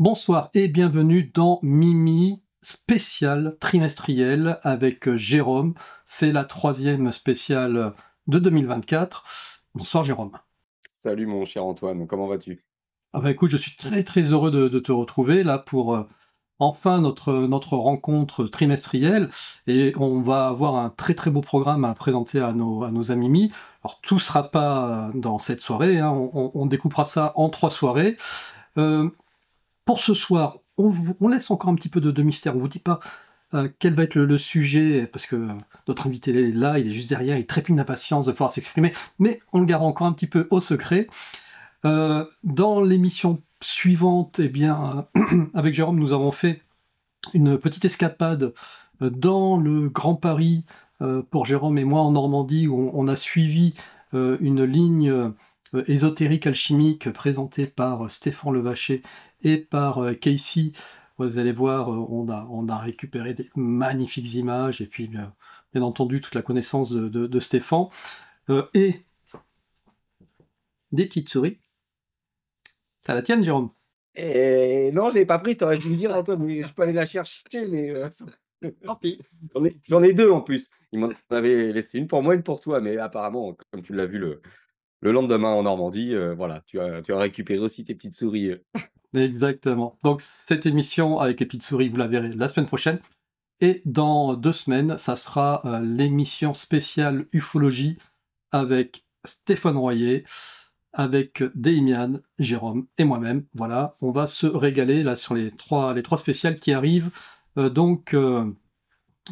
Bonsoir et bienvenue dans Mimi spécial trimestriel avec Jérôme. C'est la troisième spéciale de 2024. Bonsoir Jérôme. Salut mon cher Antoine, comment vas-tu? Ah bah écoute, je suis très heureux de te retrouver là pour enfin notre rencontre trimestrielle et on va avoir un très beau programme à présenter à nos amis Mimi. Alors tout sera pas dans cette soirée, hein, on découpera ça en 3 soirées. Euh, Pour ce soir, on laisse encore un petit peu de mystère. On vous dit pas quel va être le sujet, parce que notre invité est là, il est juste derrière, il trépigne d'impatience de pouvoir s'exprimer, mais on le garde encore un petit peu au secret. Dans l'émission suivante, eh bien, avec Jérôme, nous avons fait une petite escapade dans le Grand Paris pour Jérôme et moi en Normandie, où on a suivi une ligne ésotérique alchimique présentée par Stéphane Levaché et par Casey. Vous allez voir, on a récupéré des magnifiques images et puis bien entendu toute la connaissance de Stéphane et des petites souris. Ça la tienne, Jérôme? Et non, je l'ai pas prise, t'aurais dû me dire Antoine, mais je peux aller la chercher, mais Tant pis. j'en ai deux en plus. Il m'en avait laissé une pour moi, une pour toi, mais apparemment, comme tu l'as vu le lendemain en Normandie, voilà, tu as récupéré aussi tes petites souris. Exactement. Donc cette émission avec les petites souris, vous la verrez la semaine prochaine. Et dans 2 semaines, ça sera l'émission spéciale ufologie avec Stéphane Royer, avec Déimian, Jérôme et moi-même. Voilà, on va se régaler là sur les trois spéciales qui arrivent donc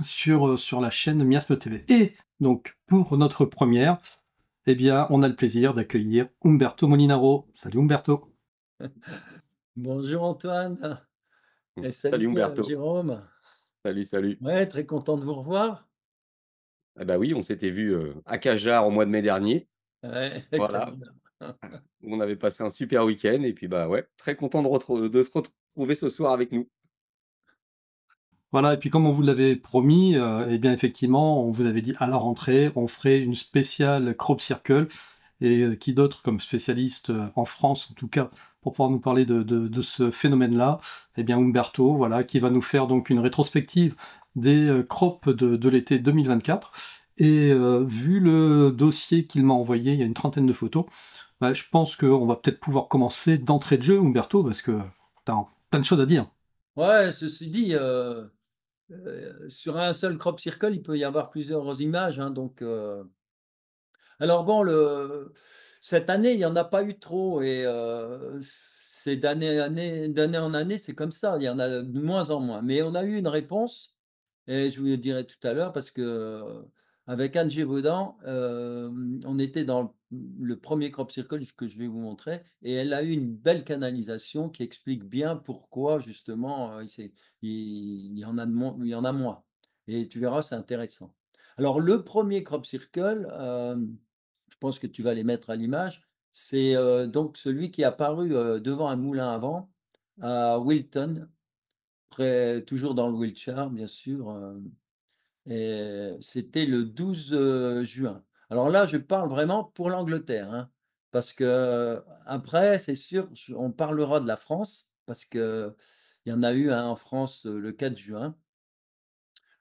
sur la chaîne Miasme TV. Et donc pour notre première, eh bien, on a le plaisir d'accueillir Umberto Molinaro. Salut Umberto. Bonjour Antoine et salut Salut Umberto. Jérôme. Salut, salut. Ouais, très content de vous revoir. Ah bah oui, on s'était vu à Cajar au mois de mai dernier. Ouais, Voilà, on avait passé un super week-end et puis bah ouais, très content de se retrouver ce soir avec nous. Voilà, et puis comme on vous l'avait promis, eh bien effectivement, on vous avait dit à la rentrée, on ferait une spéciale Crop Circle, et qui d'autre comme spécialiste en France, en tout cas, pour pouvoir nous parler de ce phénomène-là, eh bien Umberto, voilà, qui va nous faire donc une rétrospective des crops de l'été 2024. Et vu le dossier qu'il m'a envoyé, il y a une trentaine de photos, bah, je pense qu'on va peut-être pouvoir commencer d'entrée de jeu, Umberto, parce que t'as plein de choses à dire. ouais, ceci dit, sur un seul crop circle, il peut y avoir plusieurs images, hein, donc alors bon, cette année, il y en a pas eu trop et c'est d'année en année, c'est comme ça, il y en a de moins en moins. Mais on a eu une réponse et je vous le dirai tout à l'heure parce que, avec Anne Gévaudan, on était dans le 1er crop circle que je vais vous montrer et elle a eu une belle canalisation qui explique bien pourquoi justement, il y en a il y en a moins et tu verras, c'est intéressant. Alors le 1er crop circle, je pense que tu vas les mettre à l'image, c'est, donc celui qui est apparu, devant un moulin à vent à Wilton, près toujours dans le Wiltshire bien sûr, et c'était le 12 juin. Alors là, je parle vraiment pour l'Angleterre, hein, parce que après, c'est sûr, on parlera de la France, parce qu'il y en a eu un en France le 4 juin.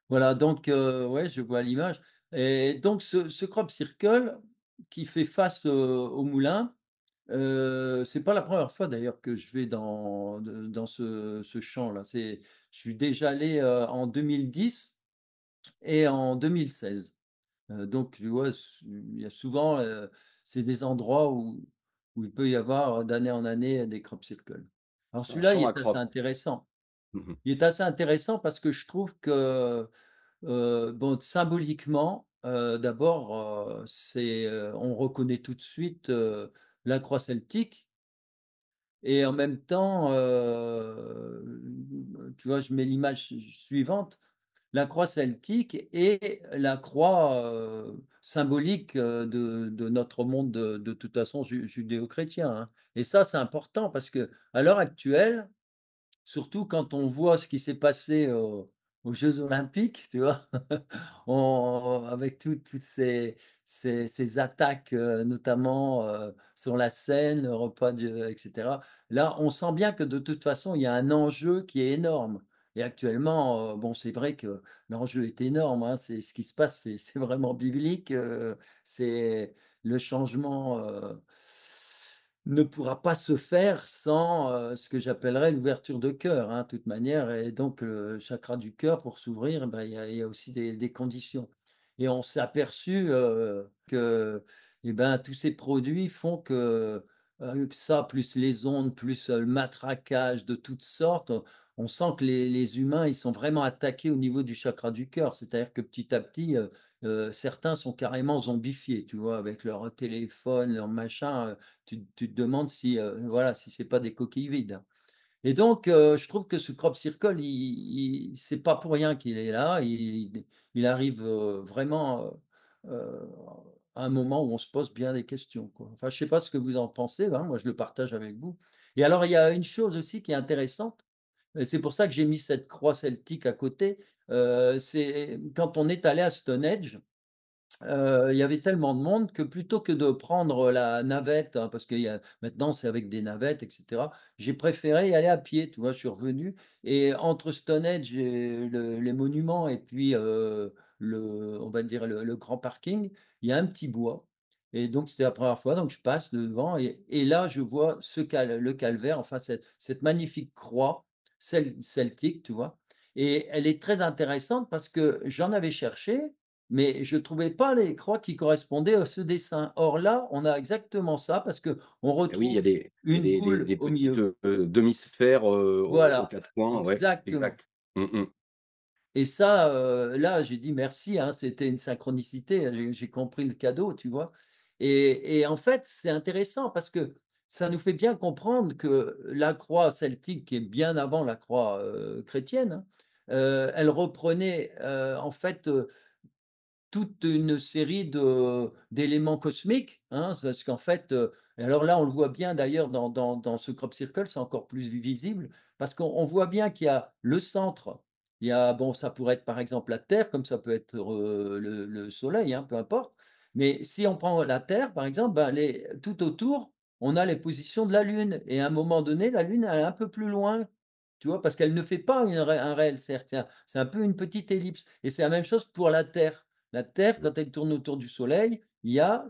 Voilà, donc ouais, je vois l'image et donc ce crop circle qui fait face au moulin, c'est pas la première fois d'ailleurs que je vais dans ce champ-là. Je suis déjà allé, en 2010 et en 2016. Donc tu vois, il y a souvent, c'est des endroits où il peut y avoir d'année en année des crop circles. Alors C'est un celui-là, il champ à est assez crop. intéressant. Mmh. Il est assez intéressant parce que je trouve que, bon, symboliquement, d'abord, on reconnaît tout de suite, la croix celtique et en même temps, tu vois, je mets l'image suivante, la croix celtique et la croix, symbolique, de notre monde de toute façon judéo-chrétien, hein, et ça, c'est important parce que à l'heure actuelle, surtout quand on voit ce qui s'est passé aux Jeux olympiques, tu vois? Avec toutes ces attaques, notamment, sur la scène, le repas de et cetera. Là, on sent bien que de toute façon, il y a un enjeu qui est énorme et actuellement, bon, c'est vrai que l'enjeu est énorme, hein. C'est ce qui se passe, c'est vraiment biblique, c'est le changement, ne pourra pas se faire sans, ce que j'appellerais l'ouverture de cœur, hein, de toute manière et donc le chakra du cœur pour s'ouvrir, bah, il y a aussi des conditions et on s'est aperçu, que et ben, tous ces produits font que, ça plus les ondes, plus, le matraquage de toutes sortes, on sent que les humains, ils sont vraiment attaqués au niveau du chakra du cœur. C'est-à-dire que petit à petit, certains sont carrément zombifiés, tu vois? Avec leur téléphone, leur machin, tu te demandes si, voilà, si c'est pas des coquilles vides, hein. Et donc, je trouve que ce crop circle, c'est pas pour rien qu'il est là. Il arrive, vraiment, à un moment où on se pose bien des questions, quoi. Enfin, je sais pas ce que vous en pensez, hein, moi je le partage avec vous. Et alors il y a une chose aussi qui est intéressante, et c'est pour ça que j'ai mis cette croix celtique à côté, c'est quand on est allé à Stonehenge. Il y avait tellement de monde que plutôt que de prendre la navette, hein, parce qu'il y a maintenant c'est avec des navettes et cetera, j'ai préféré y aller à pied, tu vois? Je suis revenu et entre Stonehenge et les monuments et puis, on va dire le grand parking, il y a un petit bois et donc c'était la première fois, donc je passe devant et là je vois le calvaire, enfin cette magnifique croix celtique, tu vois? Et elle est très intéressante parce que j'en avais cherché mais je trouvais pas les croix qui correspondaient à ce dessin. Or là, on a exactement ça parce qu'on Et oui, il y a retrouve il y a une boule des au petites, milieu. demi-sphères, aux Voilà, 4 coins, ouais, exactement. exact. Mmh mh. Et ça, là, j'ai dit: «Merci, hein», c'était une synchronicité, hein, j'ai compris le cadeau, tu vois? Et en fait, c'est intéressant parce que ça nous fait bien comprendre que la croix celtique, qui est bien avant la croix, chrétienne, hein, elle reprenait, en fait, toute une série d'éléments cosmiques, hein, parce qu'en fait, et alors là, on le voit bien d'ailleurs dans ce crop circle, c'est encore plus visible parce qu'on voit bien qu'il y a le centre, il y a bon, ça pourrait être par exemple la Terre, comme ça peut être, le soleil, hein, peu importe. Mais si on prend la Terre, par exemple, ben, les tout autour, on a les positions de la Lune et à un moment donné, la Lune, elle est un peu plus loin, tu vois? Parce qu'elle ne fait pas un réel cercle, c'est un peu une petite ellipse et c'est la même chose pour la Terre. La Terre, quand elle tourne autour du Soleil, il y a,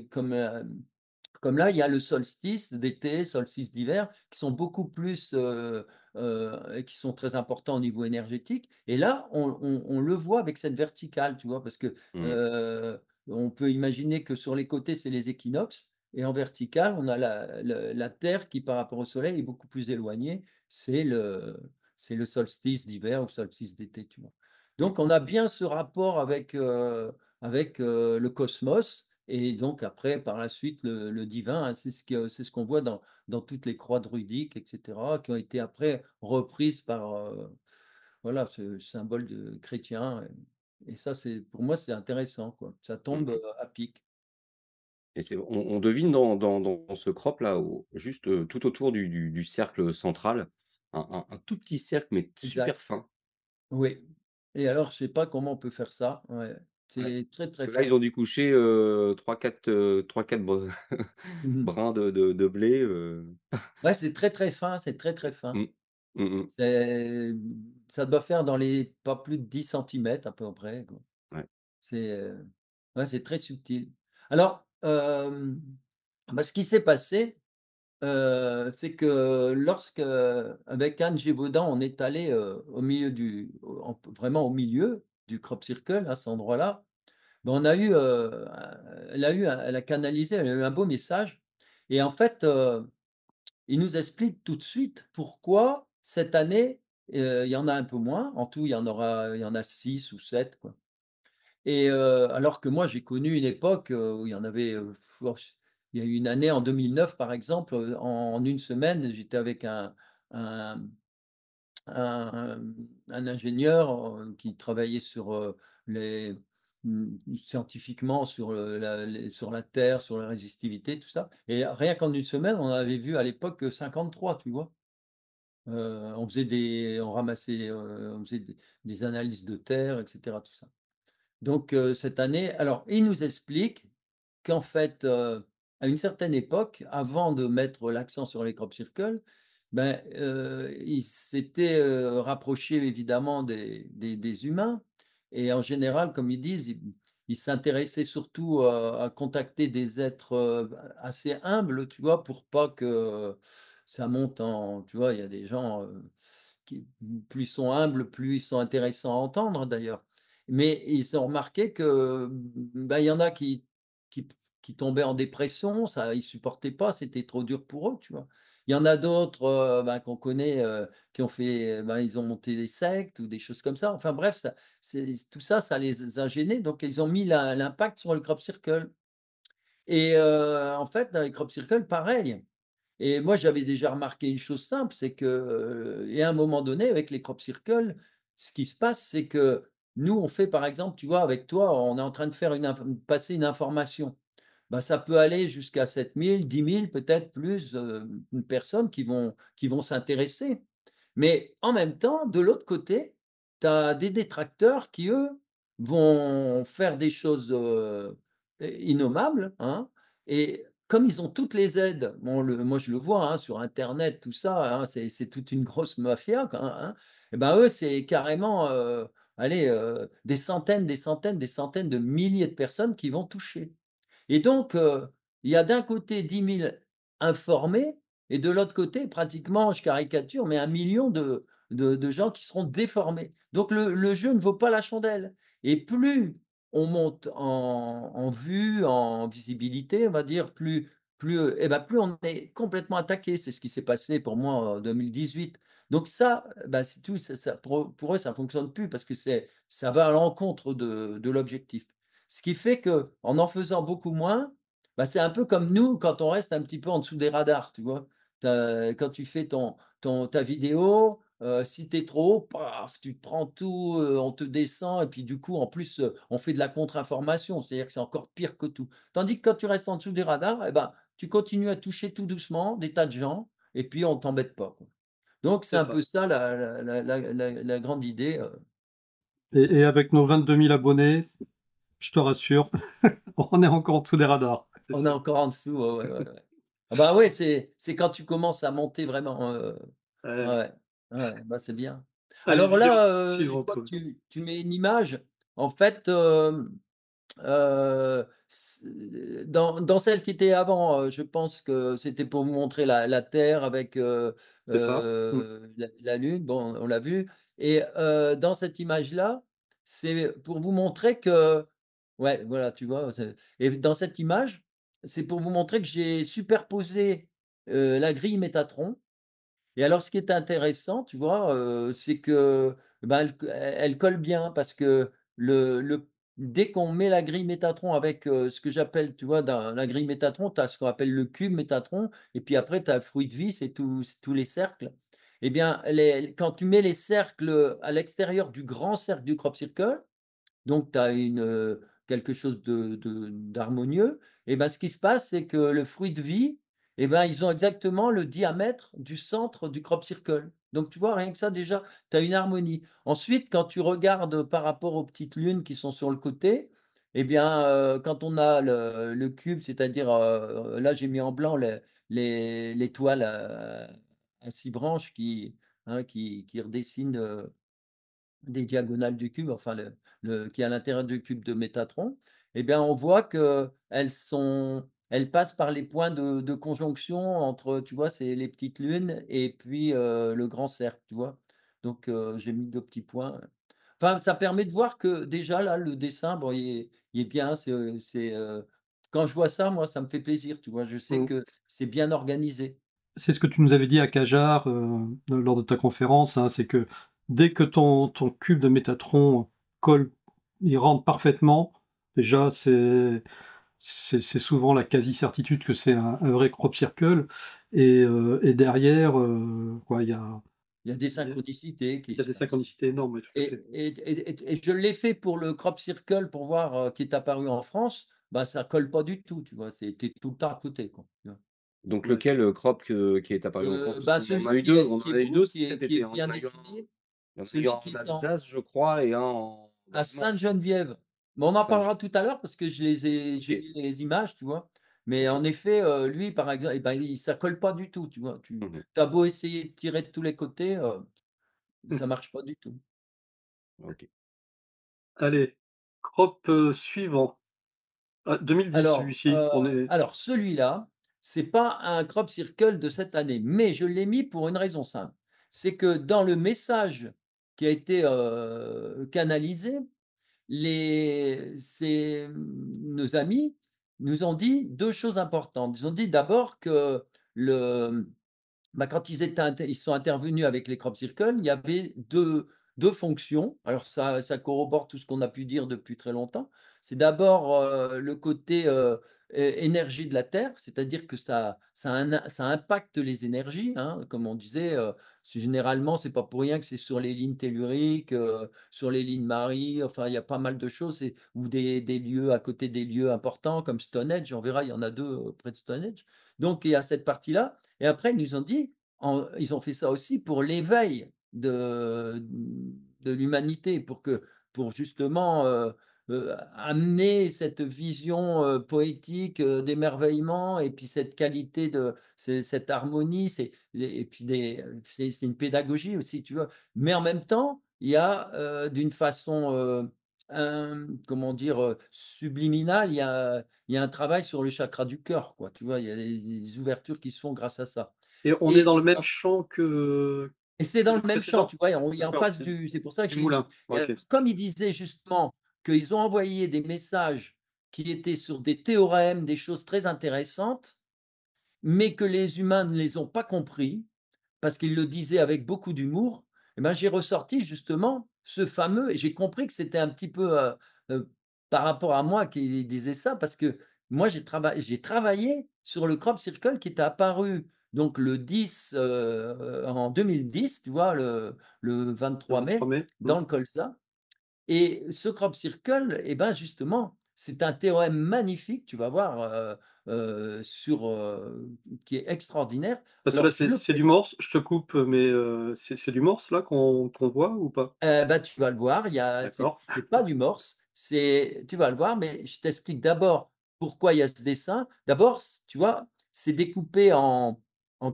comme là, il y a le solstice d'été, solstice d'hiver, qui sont beaucoup plus, et qui sont très importants au niveau énergétique. Et là, on le voit avec cette verticale, tu vois? Parce que, Mmh. heu, on peut imaginer que sur les côtés, c'est les équinoxes et en verticale, on a la Terre qui, par rapport au Soleil, est beaucoup plus éloignée. C'est le solstice d'hiver ou solstice d'été, tu vois? Mmh. Donc on a bien ce rapport avec, le cosmos et donc après, par la suite, le divin, hein, c'est ce qu'on voit dans toutes les croix druidiques et cetera, qui ont été après reprises par, voilà, ce symbole de chrétien et ça, c'est pour moi, c'est intéressant, quoi. Ça Mmh tombe, mh. à pic. Et on devine dans ce crop là, juste, tout autour du cercle central, un tout petit cercle, mais super Exact. fin. Oui et alors, je sais pas comment on peut faire ça. Ouais, Ouais. c'est très, Parce très que là, fin. ils ont dû coucher, 3-4, 3-4 Mmh. brins de blé, Ouais, c'est très, très fin, c'est très, très fin. mmh. Mmh mh. C'est ça doit faire dans les pas plus de 10 centimètres à peu près, quoi. Ouais. C'est, ouais, c'est très subtil. Alors, bah, ce qui s'est passé, c'est que lorsque, avec Anne Gévaudan, on est allé au milieu vraiment au milieu du crop circle, à cet endroit-là, bah, on a eu, elle a canalisé, elle a eu un beau message et en fait, il nous explique tout de suite pourquoi cette année, il y en a un peu moins. En tout, il y en a 6 ou 7 quoi et alors que moi, j'ai connu une époque, où il y en avait, il y a eu une année en 2009 par exemple, en une semaine, j'étais avec un un ingénieur, qui travaillait sur, les scientifiquement sur, sur la Terre, sur la résistivité, tout ça et rien qu'en une semaine, on en avait vu à l'époque, 53, tu vois? On ramassait, on faisait des analyses de terre, et cetera, tout ça. Donc cette année alors il nous explique qu'en fait, à une certaine époque, avant de mettre l'accent sur les crop circles, ben, il s'était, rapproché évidemment des humains et en général, comme ils disent, ils s'intéressaient surtout à contacter des êtres, assez humbles, tu vois? Pour pas que ça monte en tu vois? Il y a des gens, qui plus ils sont humbles, plus ils sont intéressants à entendre d'ailleurs. Mais ils ont remarqué que, bah, il y en a qui qui tombaient en dépression, ça ils supportaient pas, c'était trop dur pour eux, tu vois? Il y en a d'autres, bah, qu'on connaît, qui ont fait, ben, ils ont monté des sectes ou des choses comme ça. Enfin bref, ça c'est tout ça, ça les a gênés, donc ils ont mis l'impact sur le crop circle et en fait, dans les crop circles, pareil. Et moi, j'avais déjà remarqué une chose simple, c'est que, et à un moment donné, avec les crop circles, ce qui se passe, c'est que nous, on fait par exemple, tu vois, avec toi, on est en train de faire passer une information. Bah, ça peut aller jusqu'à 7 000, 10 000, peut-être plus, personnes qui vont s'intéresser. Mais en même temps, de l'autre côté, tu as des détracteurs qui, eux, vont faire des choses, innommables, hein, et comme ils ont toutes les aides, bon moi je le vois, hein, sur internet tout ça, hein, c'est toute une grosse mafia quoi, hein, et ben eux c'est carrément, allez, des centaines, des centaines, des centaines de milliers de personnes qui vont toucher. Et donc, il y a d'un côté 10 000 informés et de l'autre côté pratiquement, je caricature, mais 1 million de gens qui seront déformés. Donc le jeu ne vaut pas la chandelle et plus on monte en vue, en visibilité, on va dire, plus on est complètement attaqué. C'est ce qui s'est passé pour moi en 2018. Donc ça, bah, c'est tout, ça pour eux, ça fonctionne plus parce que ça va à l'encontre de l'objectif. Ce qui fait qu'en faisant beaucoup moins, bah, c'est un peu comme nous quand on reste un petit peu en dessous des radars, tu vois? Quand tu fais ta vidéo, si tu es trop haut, paf, tu te prends tout, on te descend et puis du coup, en plus, on fait de la contre-information, c'est-à-dire que c'est encore pire que tout. Tandis que quand tu restes en dessous des radars et ben, tu continues à toucher tout doucement des tas de gens et puis on t'embête pas, quoi. Donc c'est C'est un ça. peu ça la grande idée, Et avec nos 22 000 abonnés, je te rassure, on est encore en dessous des radars. C'est on est sûr. encore en dessous, ouais, ouais, ouais, ouais. Ah bah, ouais, c'est quand tu commences à monter vraiment, Ouais. ouais, ouais, bah, c'est bien. Les Alors vidéos là, je suivront vois que peu. tu mets une image. En fait, c dans celle qui était avant, je pense que c'était pour vous montrer la Terre avec, C'est ça. Mmh. la Lune, bon, on l'a vu et dans cette image-là, c'est pour vous montrer que ouais, voilà, tu vois? Et dans cette image, c'est pour vous montrer que j'ai superposé, la grille Métatron et alors ce qui est intéressant, tu vois, c'est que, ben, elle colle bien parce que le dès qu'on met la grille Métatron avec, ce que j'appelle, tu vois, dans la grille Métatron, tu as ce qu'on appelle le cube Métatron et puis après tu as le fruit de vie, c'est tous les cercles. Eh bien, quand tu mets les cercles, à l'extérieur du grand cercle du crop circle, donc tu as quelque chose d'harmonieux et ben, ce qui se passe, c'est que le fruit de vie et ben, ils ont exactement le diamètre du centre du crop circle. Donc tu vois, rien que ça déjà, tu as une harmonie. Ensuite, quand tu regardes par rapport aux petites lunes qui sont sur le côté et bien, quand on a le cube, c'est-à-dire, là j'ai mis en blanc l'étoile à 6 branches hein, qui redessine, des diagonales du cube, enfin qui est à l'intérieur du cube de Métatron, eh bien, on voit qu'elles passent par les points de conjonction entre, tu vois, c'est les petites lunes et puis, le grand cercle, tu vois? Donc, j'ai mis 2 petits points. Enfin, ça permet de voir que déjà là, le dessin, bon, il est bien, quand je vois ça, moi, ça me fait plaisir, tu vois? Je sais Mmh. que c'est bien organisé. C'est ce que tu nous avais dit à Cajar, lors de ta conférence, hein, c'est que dès que ton cube de Métatron colle, il rentre parfaitement, déjà c'est souvent la quasi-certitude que c'est un vrai crop circle et derrière, quoi, Il y a des il y a synchronicités qui il y a se des passent. synchronicités énormes, ouais, tout à Et fait. et et je l'ai fait pour le crop circle pour voir, qui est apparu en France, bah, ça colle pas du tout, tu vois? Tu tout le temps à côté, quoi, tu vois? Donc Ouais. lequel, crop qui est apparu en cours? Parce Bah, qu'on en a celui eu 2, on qui en est a eu beau, 2 qui cet est été, hein. bien dessiné, Il y en a eu celui un qui en est en Alsace, je crois, et un en dans à le Manche. Sainte-Geneviève. Mais on en Saint-Jean. parlera tout à l'heure parce que j'ai OK, eu les images, tu vois? Mais OK. en effet, lui, par exemple, et ben, ça colle pas du tout, tu vois? Mmh mh. Tu as beau essayer de tirer de tous les côtés, ça marche pas du tout. OK. Allez, crop, suivant. Ah, 2010 celui-ci, on est Alors celui-là, c'est pas un crop circle de cette année, mais je l'ai mis pour une raison simple. C'est que dans le message qui a été, canalisé, nos amis nous ont dit 2 choses importantes. Ils ont dit d'abord que le bah, quand ils sont intervenus avec les crop circles, il y avait deux fonctions. Alors ça corrobore tout ce qu'on a pu dire depuis très longtemps. C'est d'abord, le côté, énergie de la terre, c'est-à-dire que ça impacte les énergies, hein. Comme on disait, généralement, c'est pas pour rien que c'est sur les lignes telluriques, sur les lignes Marie, enfin, il y a pas mal de choses ou des lieux à côté des lieux importants comme Stonehenge. On verra, il y en a 2 près de Stonehenge. Donc il y a cette partie-là et après ils nous ont dit ils ont fait ça aussi pour l'éveil de l'humanité, pour justement, amener cette vision, poétique, d'émerveillement et puis cette qualité cette harmonie, et puis c'est une pédagogie aussi, tu vois? Mais en même temps, il y a, d'une façon, comment dire? Subliminale, il y a un travail sur le chakra du cœur, quoi, tu vois? Il y a des ouvertures qui se font grâce à ça. et on est Et dans le même champ que c'est dans le le même champ, précédent? tu vois? Il est en D'accord, face c'est c'est pour ça que du je l'ai mis. moulin. Et OK. comme il disait justement qu'ils ont envoyé des messages qui étaient sur des théorèmes, des choses très intéressantes, mais que les humains ne les ont pas compris, parce qu'il le disait avec beaucoup d'humour, et ben, j'ai ressorti justement ce fameux et j'ai compris que c'était un petit peu, par rapport à moi qui disait ça, parce que moi j'ai travaillé sur le crop circle qui était apparu donc le 10, en 2010, tu vois? Le Le 23 23 mai mai. Mmh. dans le colza et ce crop circle et ben, justement, c'est un théorème magnifique, tu vas voir, qui est extraordinaire. Parce que là, Alors je le c'est du présente. morse, je te coupe, mais c'est du morse là qu'on voit ou pas? Bah, tu vas le voir, il y a D'accord. c'est pas du morse, tu vas le voir, mais je t'explique d'abord pourquoi il y a ce dessin. D'abord, tu vois, c'est découpé en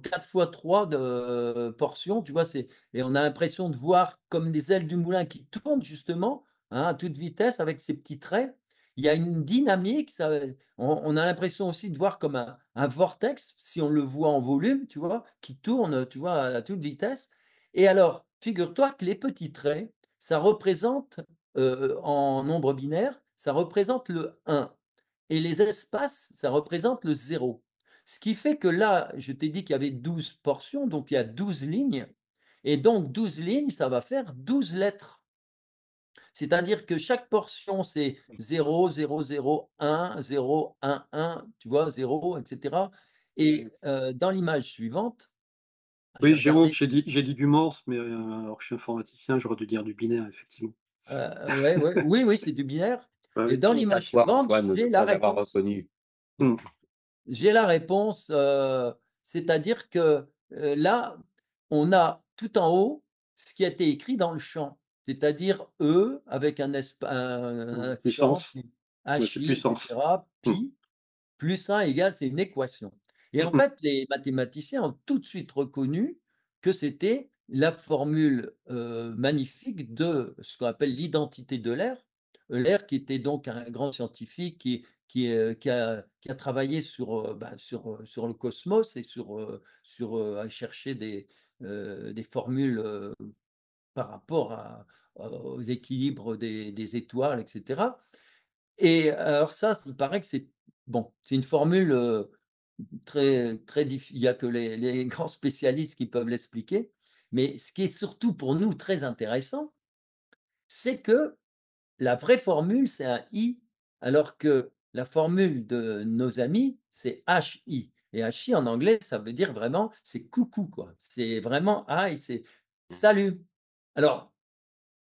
4 fois 3 de portions, tu vois? Et on a l'impression de voir comme des ailes du moulin qui tournent justement, hein, à toute vitesse avec ces petits traits. Il y a une dynamique, on a l'impression aussi de voir comme un vortex, si on le voit en volume, tu vois? Qui tourne, tu vois, à toute vitesse et alors, figure-toi que les petits traits, ça représente, en nombre binaire, ça représente le 1 et les espaces, ça représente le 0. Ce qui fait que là, je t'ai dit qu'il y avait 12 portions, donc il y a 12 lignes et donc 12 lignes, ça va faire 12 lettres. C'est-à-dire que chaque portion, c'est 0, 0, 0, 1, 0, 1, 1, tu vois? 0 et cetera et dans l'image suivante, je Oui, vais j'ai honte, regarder. j'ai dit du morse, mais alors que je suis informaticien, j'aurais dû dire du binaire, effectivement. Ouais, ouais, oui, oui, c'est du binaire Bah et oui. dans Honte à l'image toi, suivante, Antoine, de ne j'ai la pas avoir réponse. reconnu. Mmh. J'ai la réponse, c'est-à-dire que, là, on a tout en haut ce qui a été écrit dans le champ, c'est-à-dire E avec un Mmh. accent, Puissance. puis Ouais, c'est HI et puissance. cetera, Mmh. pi plus 1 égale, c'est une équation et Mmh en mh. fait, les mathématiciens ont tout de suite reconnu que c'était la formule, magnifique de ce qu'on appelle l'identité de l'air. Euler qui était donc un grand scientifique qui a travaillé sur, sur le cosmos et à chercher des formules, par rapport aux équilibres des étoiles et cetera et alors ça, il paraît que c'est bon, c'est une formule, très très il y a que les grands spécialistes qui peuvent l'expliquer. Mais ce qui est surtout pour nous très intéressant, c'est que la vraie formule, c'est un I, alors que la formule de nos amis, c'est HI et HI en anglais, ça veut dire vraiment c'est coucou quoi. C'est vraiment hi, c'est salut. Alors,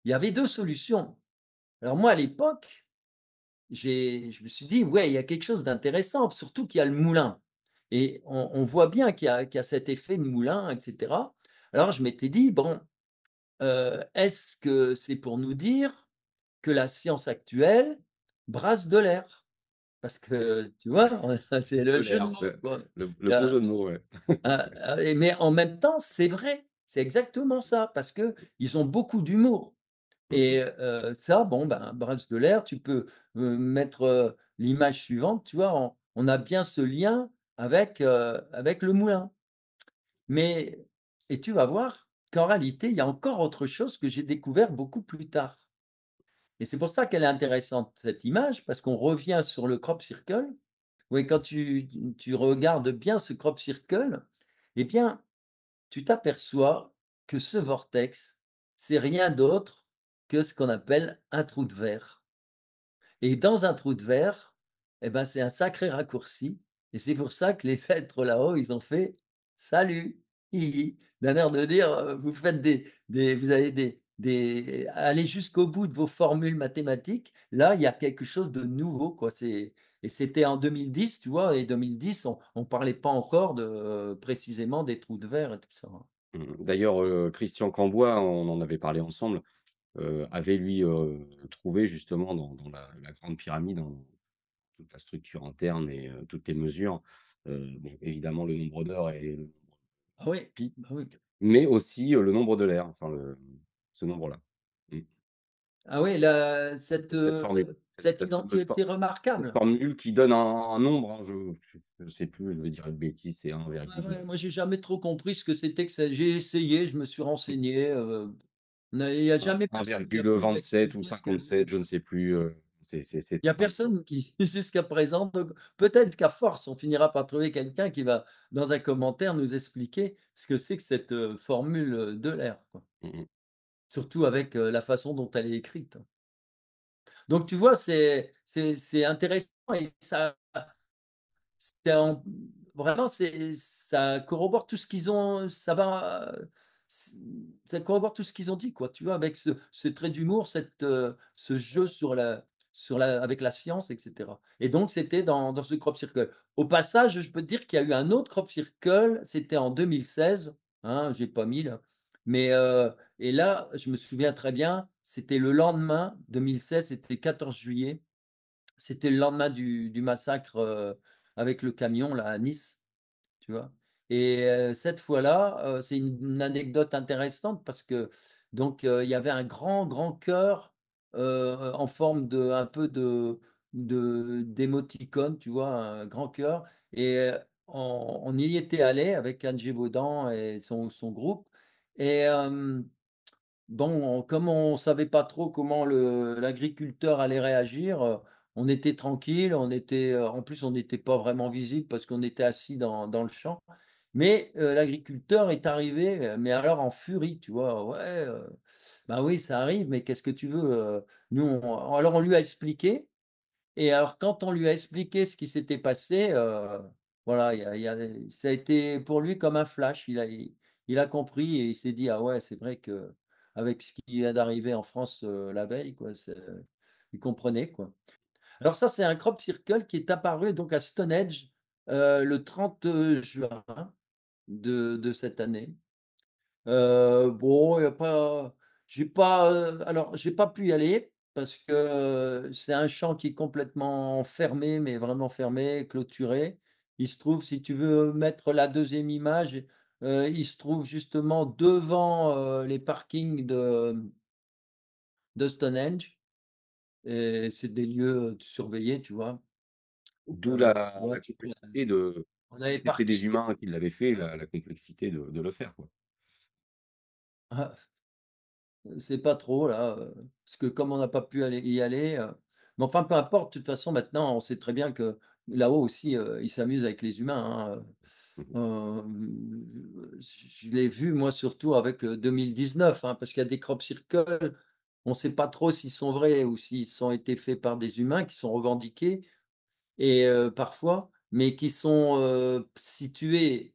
il y avait 2 solutions. Alors moi à l'époque je me suis dit: «Ouais, il y a quelque chose d'intéressant», surtout qu'il y a le moulin et on voit bien qu'il y a cet effet de moulin et cetera. Alors je m'étais dit: «Bon, est-ce que c'est pour nous dire que la science actuelle brasse de l'air?» Parce que tu vois, c'est le De jeu de l'air, mots, quoi. le beau jeu de mots, ouais. Mais en même temps, c'est vrai, c'est exactement ça, parce qu'ils ont beaucoup d'humour Mmh mh. et ça, bon, ben, brasse de l'air, tu peux, mettre, l'image suivante, tu vois? On a bien ce lien avec le moulin. Mais et tu vas voir qu'en réalité, il y a encore autre chose que j'ai découvert beaucoup plus tard et c'est pour ça qu'elle est intéressante, cette image, parce qu'on revient sur le crop circle. Oui, quand tu regardes bien ce crop circle, eh bien, tu t'aperçois que ce vortex, c'est rien d'autre que ce qu'on appelle un trou de verre et dans un trou de verre, eh ben, c'est un sacré raccourci et c'est pour ça que les êtres là-haut, ils ont fait: «Salut, hi hi», d'un air de dire, vous faites vous avez des allez jusqu'au bout de vos formules mathématiques. Là, il y a quelque chose de nouveau, quoi. Et c'était en 2010, tu vois? Et 2010, on parlait pas encore de, précisément des trous de verre et tout ça, hein. Mmh. D'ailleurs, Christian Cambois, on en avait parlé ensemble, avait lui, trouvé justement dans la grande pyramide, dans toute la structure interne et toutes les mesures, bon évidemment le nombre d'heures et le nombre de Ah oui, pi, bah oui. mais aussi, le nombre de l'air, enfin ce nombre-là. Mmh. Ah oui, la cette, Cette formule, cette cette fameuse identité cette remarquable. formule qui donne un nombre, hein, je sais plus, je vais dire une bêtise, c'est Ouais, 1,2. ouais, moi j'ai jamais trop compris ce que c'était que ça. J'ai essayé, je me suis renseigné, il y a jamais personne qui a pu 1,27 ou m'expliquer ce que 57, je ne sais plus, c'est il y a pareil. personne qui jusqu'à présent, donc peut-être qu'à force, on finira par trouver quelqu'un qui va, dans un commentaire, nous expliquer ce que c'est que cette, formule, d'Euler, quoi. Mmh mh. Surtout avec, la façon dont elle est écrite. Donc tu vois, c'est intéressant et c'est en vraiment, ça corrobore tout ce qu'ils ont ça va, c ça corrobore tout ce qu'ils ont dit, quoi, tu vois? Avec ce trait d'humour, ce jeu sur la avec la science et cetera et donc c'était dans ce crop circle. Au passage, je peux te dire qu'il y a eu un autre crop circle, c'était en 2016, hein, j'ai pas mis là, mais et là, je me souviens très bien, c'était le lendemain, 2016, c'était 14 juillet. C'était le lendemain du massacre, avec le camion là à Nice, tu vois? Et cette fois-là, c'est une anecdote intéressante parce que donc il y avait un grand, grand cœur, en forme de un peu d'émoticône, tu vois? Un grand cœur et on y était allé avec Anne Gévaudan et son groupe et bon, comme on savait pas trop comment l'agriculteur allait réagir, on était tranquille, en plus on n'était pas vraiment visible parce qu'on était assis dans le champ. Mais, l'agriculteur est arrivé, mais alors en furie, tu vois? «Ouais, bah, oui, ça arrive, mais qu'est-ce que tu veux?» Nous alors on lui a expliqué et alors quand on lui a expliqué ce qui s'était passé, voilà, ça a été pour lui comme un flash. Il a compris et il s'est dit: «Ah ouais, c'est vrai qu'avec ce qui vient d'arriver en France, la veille, quoi, il comprenait, quoi». Alors ça, c'est un crop circle qui est apparu donc à Stonehenge, le 30 juin de cette année. Bon, il y a pas j'ai pas pu y aller parce que, c'est un champ qui est complètement fermé, mais vraiment fermé, clôturé. Il se trouve, si tu veux mettre la deuxième image, il se trouve justement devant, les parkings de Stonehenge et c'est des lieux, surveillés, tu vois? D'où la Ouais, tu peux complexité de, on si avait c'était parqué des humains qui l'avaient fait, la complexité de le faire, quoi. c'est pas trop là, parce que comme on n'a pas pu y aller, mais enfin peu importe, de toute façon maintenant on sait très bien que là-haut aussi, ils s'amusent avec les humains, Mmh mh. hein, je l'ai vu moi surtout avec le 2019, hein, parce qu'il y a des crop circles, on ne sait pas trop s'ils sont vrais ou s'ils ont été faits par des humains qui sont revendiqués et parfois, mais qui sont, situés,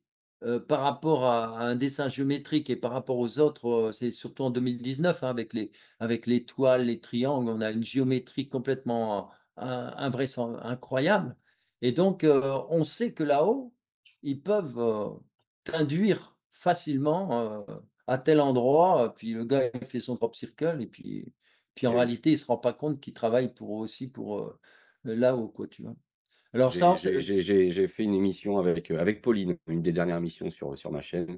par rapport à un dessin géométrique et par rapport aux autres, c'est surtout en 2019, hein, avec les toiles, les triangles, on a une géométrie complètement incroyable et donc on sait que là-haut, ils peuvent, t'induire facilement, à tel endroit, puis le gars, il fait son propre circle et puis en Et oui. réalité, il se rend pas compte qu'il travaille pour aussi pour, là-haut quoi, tu vois? Alors ça, J'ai c'est j'ai j'ai j'ai j'ai fait une émission avec Pauline, une des dernières émissions sur ma chaîne,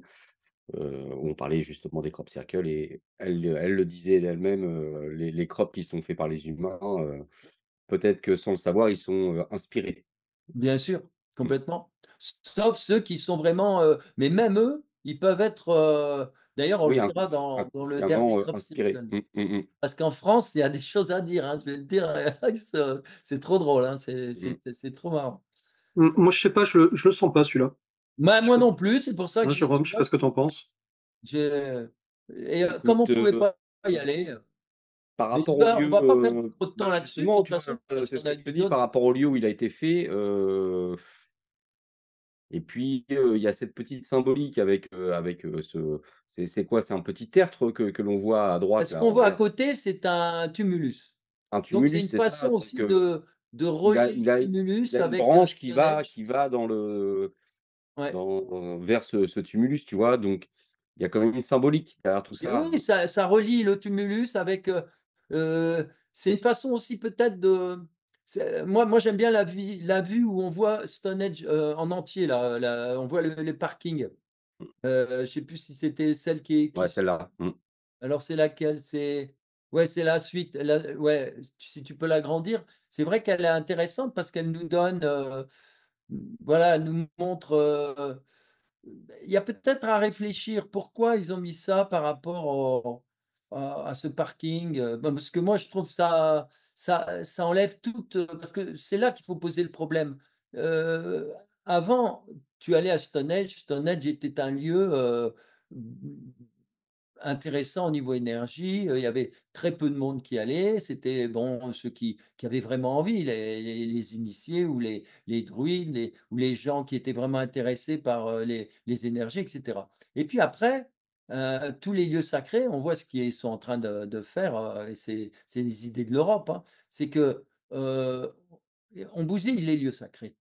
où on parlait justement des crop circles et elle le disait d'elle-même, les crops qui sont faits par les humains, peut-être que sans le savoir, ils sont, inspirés. bien sûr, Mmh. complètement. Sauf ceux qui sont vraiment, mais même eux, ils peuvent être, d'ailleurs on le Oui, verra dans le dernier inconsciemment, crop inspirés. circle. Mmh, mmh mh. Parce qu'en France, il y a des choses à dire, hein, je vais te dire, c'est trop drôle, hein, Mmh. c'est trop marrant. Moi, je sais pas, je le sens pas celui-là. Bah, Je moi sais non plus, c'est pour ça que hein, j'ai tu Jérôme, je sais vois, pas ce que tu en penses? j'ai et comme on Écoute, pouvait pas y aller, par mais rapport au on lieu, va pas perdre trop de temps bah, là-dessus, de justement, toute tu vois, façon, parce c'est qu'on ce a que je eu te dis par d'autres rapport au lieu où il a été fait, et puis, il y a cette petite symbolique avec c'est quoi? C'est un petit tertre que l'on voit à droite ce là qu'on en voit à vert. côté, c'est un tumulus. Un Donc c'est tumulus, une c'est ça, façon donc aussi de il a relier le il a il tumulus a une avec, branche Stonehenge. qui va dans le Ouais. vers ce tumulus, tu vois? Donc il y a quand même une symbolique derrière tout Et ça. oui, ça relie le tumulus avec, c'est une façon aussi peut-être de moi j'aime bien la vue où on voit Stonehenge, en entier là, on voit les parkings. Je sais plus si c'était celle qui Ouais, suit. celle-là. Mmh. Alors c'est laquelle? C'est ouais, c'est la suite, la ouais, si tu peux l'agrandir. C'est vrai qu'elle est intéressante parce qu'elle nous donne, voilà, elle nous montre, il y a peut-être à réfléchir. Pourquoi ils ont mis ça par rapport à ce parking? Bah, parce que moi je trouve ça enlève toute, parce que c'est là qu'il faut poser le problème. Heu, Avant, tu allais à Stonehenge, Stonehenge était un lieu, intéressant au niveau énergie, il y avait très peu de monde qui allait. C'était bon, ceux qui avaient vraiment envie, les initiés ou les druides, les gens qui étaient vraiment intéressés par, les énergies et cetera. Et puis après, tous les lieux sacrés, on voit ce qu'ils sont en train de faire, et c'est les idées de l'Europe, hein. C'est que, heu, on bousille les lieux sacrés.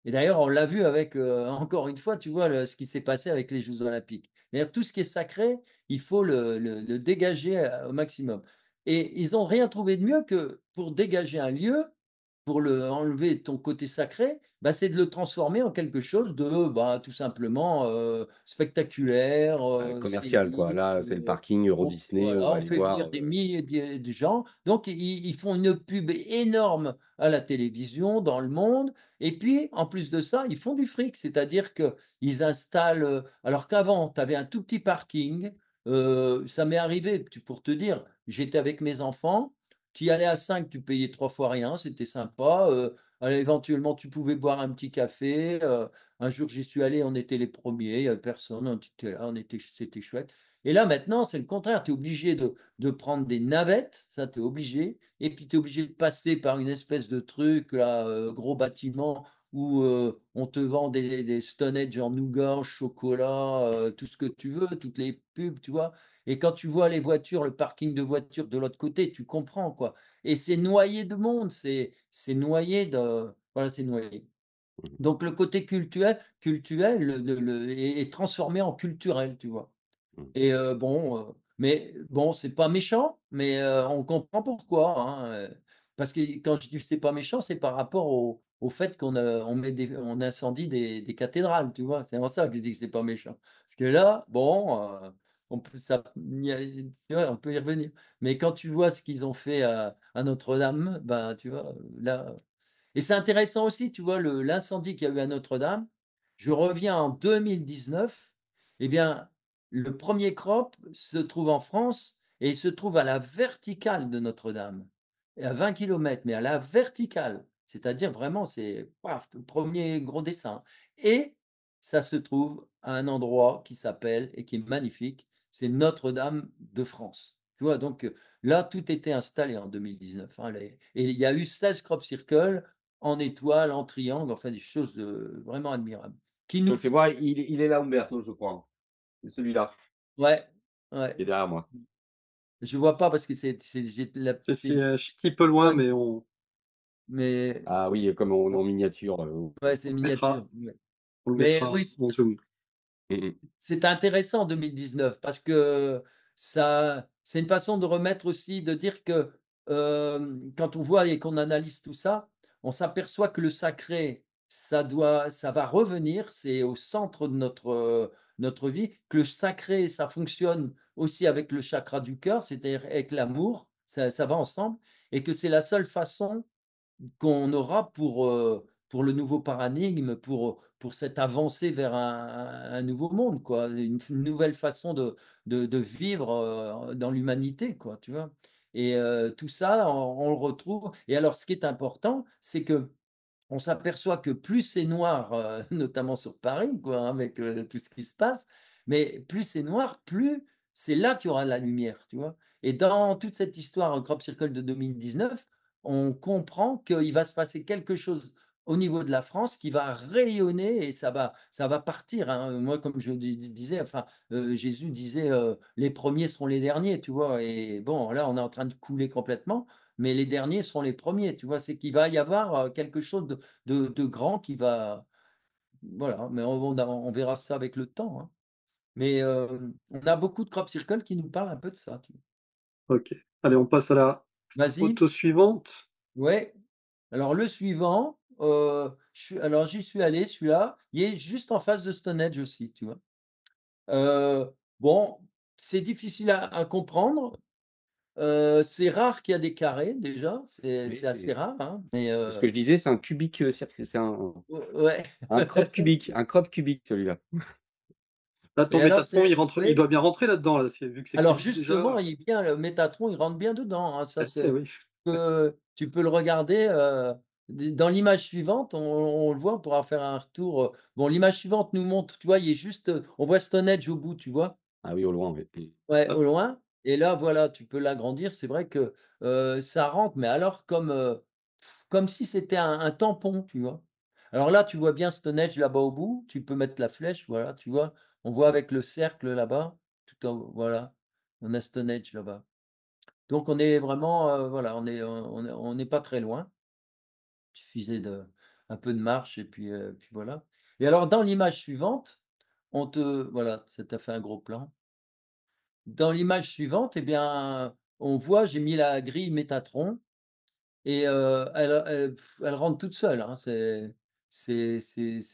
Et d'ailleurs, on l'a vu avec, encore une fois, tu vois, ce qui s'est passé avec les Jeux olympiques. C'est-à-dire tout ce qui est sacré, il faut le dégager, au maximum. Et ils ont rien trouvé de mieux que pour dégager un lieu, pour le enlever ton côté sacré, bah, c'est de le transformer en quelque chose de, bah, tout simplement, spectaculaire, Commercial quoi. scénique, Là, c'est le parking Euro on f Disney, on voilà, va on aller fait venir voir, des milliers de gens. Donc ils font une pub énorme à la télévision, dans le monde et puis en plus de ça, ils font du fric. C'est-à-dire qu'ils installent, alors qu'avant, tu avais un tout petit parking, ça m'est arrivé, pour te dire, j'étais avec mes enfants, tu y allais à 5, tu payais 3 fois rien, c'était sympa, allez, éventuellement, tu pouvais boire un petit café, un jour, j'y suis allé, on était les premiers, il y avait personne, on était là, c'était chouette. Et là, maintenant, c'est le contraire, tu es obligé de prendre des navettes, ça, tu es obligé, et puis tu es obligé de passer par une espèce de truc là, gros bâtiment où, on te vend des Stonehenge en nougat, au chocolat, tout ce que tu veux, toutes les pubs, tu vois? Et quand tu vois les voitures, le parking de voitures de l'autre côté, tu comprends, quoi. Et c'est noyé de monde, c'est noyé de voilà, c'est noyé. mmh Donc le côté cultuel le est transformé en culturel, tu vois? mh. Et bon, mais bon, c'est pas méchant, mais on comprend pourquoi, hein, parce que quand je dis: «C'est pas méchant», c'est par rapport au fait on incendie des cathédrales, tu vois? C'est pour ça que je dis que c'est pas méchant. Parce que là, bon, on peut ça il y a c'est vrai, on peut y revenir. Mais quand tu vois ce qu'ils ont fait à Notre-Dame, ben, tu vois, là et c'est intéressant aussi, tu vois, l'incendie qu'il y a eu à Notre-Dame. Je reviens en 2019, eh bien, le premier crop se trouve en France et il se trouve à la verticale de Notre-Dame et à 20 kilomètres, mais à la verticale. C'est-à-dire vraiment, c'est paf, le premier gros dessin et ça se trouve à un endroit qui s'appelle et qui est magnifique, c'est Notre-Dame de France. Tu vois? Donc, là, tout était installé en 2019, hein, les et il y a eu 16 crop circles en étoile, en triangle, enfin des choses, vraiment admirables. Qui Je te nous le fais font voir, il est là Umberto, je crois. C'est celui-là, ouais, ouais, qui est derrière moi. je vois pas parce que c'est j'ai la C'est c'est un petit peu loin, jaune, mais on mais Ah oui, comme en bon, miniature, ouais, c'est mettra. miniature, ouais. On le Mais mettra oui, en zoom. Mmh mh. c'est intéressant 2019 parce que ça c'est une façon de remettre aussi de dire que, quand on voit et qu'on analyse tout ça, on s'aperçoit que le sacré, ça va revenir, c'est au centre de notre vie, que le sacré, ça fonctionne aussi avec le chakra du cœur, c'est-à-dire avec l'amour, ça va ensemble et que c'est la seule façon qu'on aura pour le nouveau paradigme, pour cette avancée vers un nouveau monde, quoi, une nouvelle façon de vivre, dans l'humanité, quoi, tu vois? Et tout ça, on le retrouve et alors ce qui est important, c'est que on s'aperçoit que plus c'est noir, notamment sur Paris, quoi, hein, avec, tout ce qui se passe, mais plus c'est noir, plus c'est là qu'il y aura la lumière, tu vois? Et dans toute cette histoire, Crop Circle de 2019, on comprend qu'il va se passer quelque chose au niveau de la France qui va rayonner et ça va partir, hein. Moi, comme je disais, enfin, Jésus disait, «Les premiers seront les derniers», tu vois? Et bon, là, on est en train de couler complètement, mais les derniers seront les premiers, tu vois? C'est qu'il va y avoir, quelque chose de grand qui va voilà, mais on verra ça avec le temps, hein. Mais, on a beaucoup de crop circle qui nous parlent un peu de ça, tu vois? OK. Allez, on passe à la Vas-y, photo suivante. ouais. Alors le suivant, j'y suis allé celui-là, il est juste en face de Stonehenge aussi, tu vois? Bon, c'est difficile à comprendre, c'est rare qu'il y a des carrés déjà, Oui, c'est assez rare, hein, mais, c'est ce que je disais, c'est un cubique, c'est ouais. un crop cubique celui-là. Là, ton Mais alors Métatron, c'est il oui. doit bien rentrer là-dedans, là, c'est vu que c'est Alors cubique justement, déjà. il vient le Métatron, il rentre bien dedans, hein. Ça Eh c'est oui. tu peux le regarder, d dans l'image suivante, on le voit, on pourra faire un retour, bon l'image suivante nous montre, tu vois, il est juste, on voit Stonehenge au bout, tu vois? Ah oui, au loin, oui. Ouais, Hop, au loin et là voilà, tu peux l'agrandir. C'est vrai que, ça rentre, mais alors comme si c'était un tampon, tu vois? Alors là, tu vois bien Stonehenge là-bas au bout, tu peux mettre la flèche, voilà, tu vois? On voit avec le cercle là-bas, tout en haut, voilà, on a Stonehenge là-bas. Donc on est vraiment, voilà, on n'est pas très loin. Il suffisait de un peu de marche et puis voilà. Et alors dans l'image suivante, on te voilà, ça t'a fait un gros plan. Dans l'image suivante eh bien, on voit, j'ai mis la grille Métatron et elle rentre toute seule, hein, c'est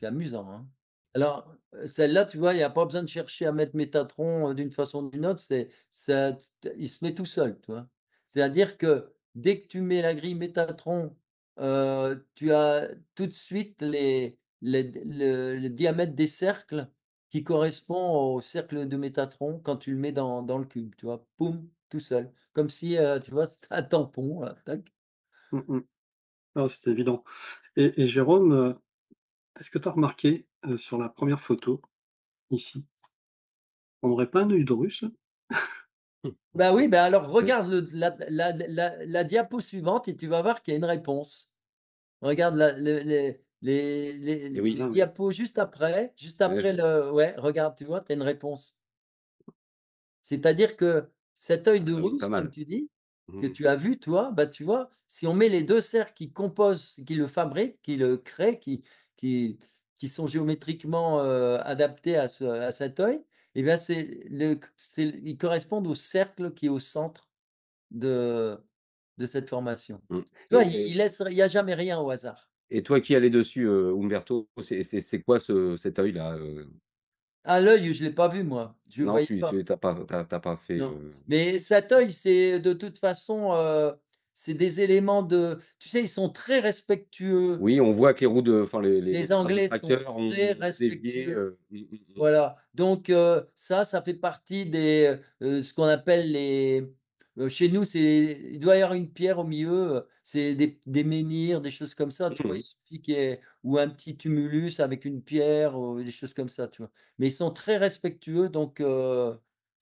amusant, hein. Alors, celle-là, tu vois, il y a pas besoin de chercher à mettre Métatron, d'une façon ou d'une autre, c'est ça il se met tout seul, tu vois? C'est-à-dire que dès que tu mets la grille Métatron, tu as tout de suite le diamètre des cercles qui correspond au cercle de Métatron quand tu le mets dans le cube, tu vois? Poum, tout seul. Comme si, tu vois, c'était un tampon là, tac. mmh mh. Ah, c'était évident et Jérôme, est-ce que tu as remarqué, sur la première photo, ici, on aurait pas un œil de russe, là? Bah oui, bah alors Ouais. regarde la diapo suivante et tu vas voir qu'il y a une réponse. Regarde la le Et oui, les Ah oui. diapos juste ouais, je après vois. le ouais, regarde, tu vois? Tu as une réponse. C'est-à-dire que cet œil de Ah oui, pas Russe, comme mal. tu dis, que Mmh. tu as vu toi, bah, tu vois? Si on met les 2 cercles qui composent, qui le fabriquent, qui le créent, qui qui sont géométriquement, adaptés à cet œil et bien ils correspondent au cercle qui est au centre de cette formation. Mh. Tu vois? Il y a jamais rien au hasard. Et toi qui allais dessus, Umberto, c'est quoi cet œil-là, Ah l'œil, je l'ai pas vu moi, je le Non, voyais tu pas. tu tu as pas fait, Non, mais cet œil, c'est de toute façon, c'est des éléments de tu sais, ils sont très respectueux. oui, on voit que les roues de enfin les Les traces de Anglais sont tracteur très ont dévié, respectueux. mmh. Voilà, donc ça fait partie des, ce qu'on appelle les chez nous, il doit y avoir une pierre au milieu, c'est des menhirs, des choses comme ça, tu vois? Il Mmh. suffit qu'il y ait ou un petit tumulus avec une pierre ou des choses comme ça, tu vois? Mais ils sont très respectueux donc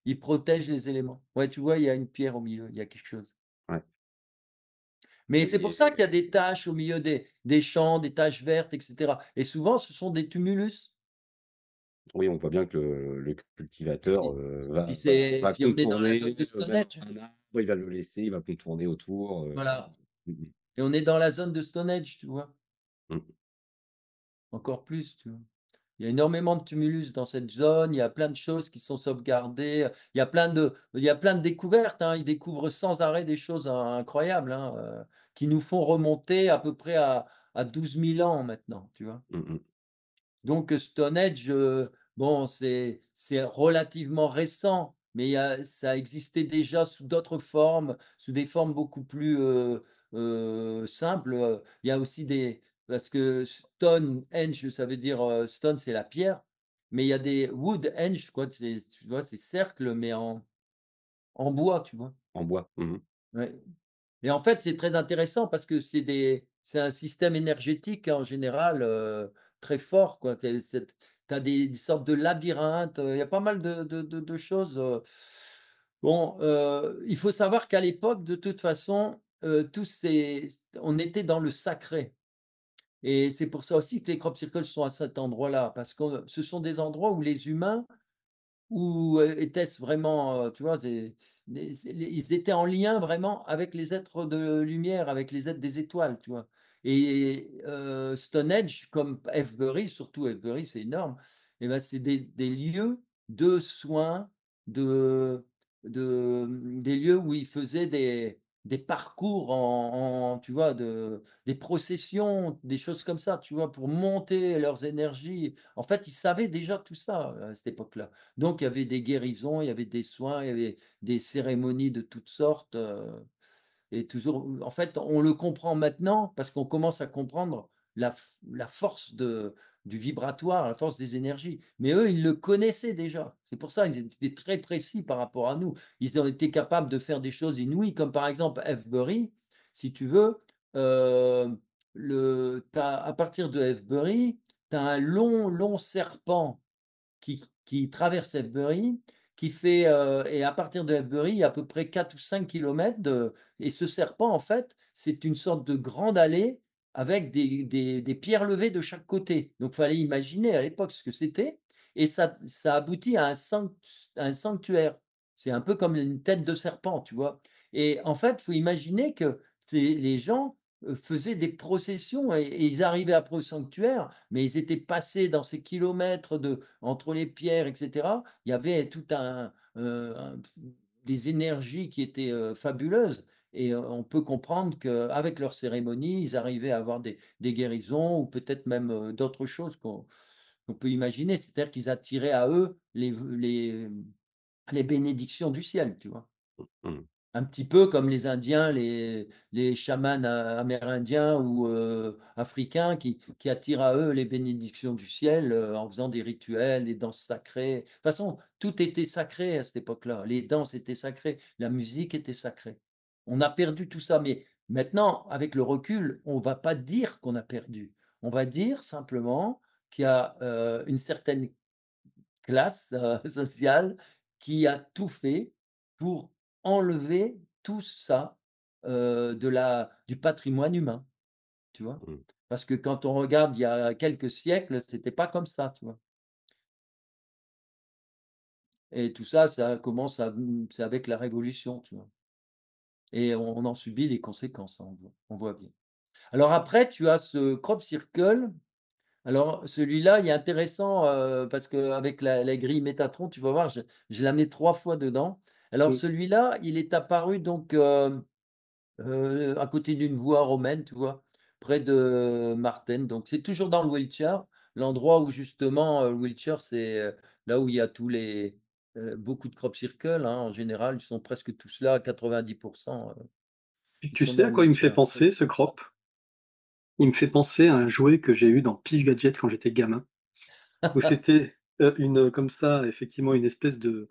ils protègent les éléments. Ouais, tu vois, il y a une pierre au milieu, il y a quelque chose. Ouais Mais c'est pour ça et qu'il y a des taches au milieu des champs, des taches vertes et cetera et souvent ce sont des tumulus. oui, on voit bien que le cultivateur, va Puis on est dans la contourner, zone de même Stonehenge. un arbre, il va le laisser, il va contourner autour, Voilà mmh mh. et on est dans la zone de Stonehenge, tu vois? Mmh. Encore plus, tu vois? Il y a énormément de tumulus dans cette zone, il y a plein de choses qui sont sauvegardées, il y a plein de découvertes, hein. Ils découvrent sans arrêt des choses incroyables, hein, qui nous font remonter à peu près à 12 000 ans maintenant, tu vois? Mmh mh. Donc Stonehenge, bon, c'est relativement récent, mais ça existait déjà sous d'autres formes, sous des formes beaucoup plus, simples, Il y a aussi des parce que Stonehenge, ça veut dire, stone, c'est la pierre, mais il y a des woodhenge, quoi, tu vois, c'est cercle, mais en bois, tu vois? En bois. Mmh mh. Ouais. Et en fait, c'est très intéressant parce que c'est un système énergétique en général, très fort, quoi. Tu as des sortes de labyrinthes, il y a pas mal de choses, Bon, il faut savoir qu'à l'époque, de toute façon, tous ces on était dans le sacré et c'est pour ça aussi que les crop circles sont à cet endroit-là parce que ce sont des endroits où les humains ou, était-ce vraiment, tu vois? C'est les ils étaient en lien vraiment avec les êtres de lumière, avec les êtres des étoiles, tu vois? Et Stonehenge comme Avebury, surtout Avebury, c'est énorme et ben, c'est des lieux de soins, de des lieux où ils faisaient des parcours tu vois? Des processions, des choses comme ça, tu vois? Pour monter leurs énergies. En fait, ils savaient déjà tout ça, à cette époque-là. Donc il y avait des guérisons, il y avait des soins, il y avait des cérémonies de toutes sortes, et toujours en fait, on le comprend maintenant parce qu'on commence à comprendre la force du vibratoire, la force des énergies. Mais eux, ils le connaissaient déjà. C'est pour ça, ils étaient très précis par rapport à nous. Ils ont été capables de faire des choses inouïes comme par exemple Avebury, si tu veux, tu à partir de Avebury, tu as un long, long serpent qui traverse Avebury, qui fait, et à partir de Avebury, il y a à peu près 4 ou 5 kilomètres de et ce serpent, en fait, c'est une sorte de grande allée avec des pierres levées de chaque côté. Donc fallait imaginer à l'époque ce que c'était et ça aboutit à un sanctuaire. C'est un peu comme une tête de serpent, tu vois? Et en fait, il faut imaginer que les gens, faisaient des processions et ils arrivaient après au sanctuaire, mais ils étaient passés dans ces kilomètres entre les pierres et cetera. Il y avait tout des énergies qui étaient, fabuleuses et on peut comprendre qu'avec leurs cérémonies, ils arrivaient à avoir des guérisons ou peut-être même, d'autres choses qu'on peut imaginer. C'est-à-dire qu'ils attiraient à eux les bénédictions du ciel, tu vois? Mmh. Un petit peu comme les Indiens, les chamans amérindiens ou africains qui attirent à eux les bénédictions du ciel, en faisant des rituels, des danses sacrées. De toute façon, tout était sacré à cette époque-là. Les danses étaient sacrées, la musique était sacrée. On a perdu tout ça, mais maintenant, avec le recul, on va pas dire qu'on a perdu. On va dire simplement qu'il y a, une certaine classe, sociale qui a tout fait pour enlever tout ça, du patrimoine humain, tu vois? Mmh. Parce que quand on regarde il y a quelques siècles, c'était pas comme ça, tu vois? Et tout ça, c'est avec la révolution, tu vois? Et on en subit les conséquences, hein, on voit bien. Alors après, tu as ce crop circle. Alors celui-là, il est intéressant, parce qu'avec la grille Métatron, tu vas voir, je la mets 3 fois dedans. Alors Mmh. celui-là, il est apparu donc, à côté d'une voie romaine, tu vois? Près de Martène, donc c'est toujours dans le Wiltshire, l'endroit où justement, le Wiltshire, c'est, là où il y a beaucoup de crop circles, hein, en général, ils sont presque tous là, à 90 Et ils tu sont sais dans à le quoi il me fait Wiltshire. penser ce crop? Il me fait penser à un jouet que j'ai eu dans Pif Gadget quand j'étais gamin, où c'était, comme ça, effectivement, une espèce de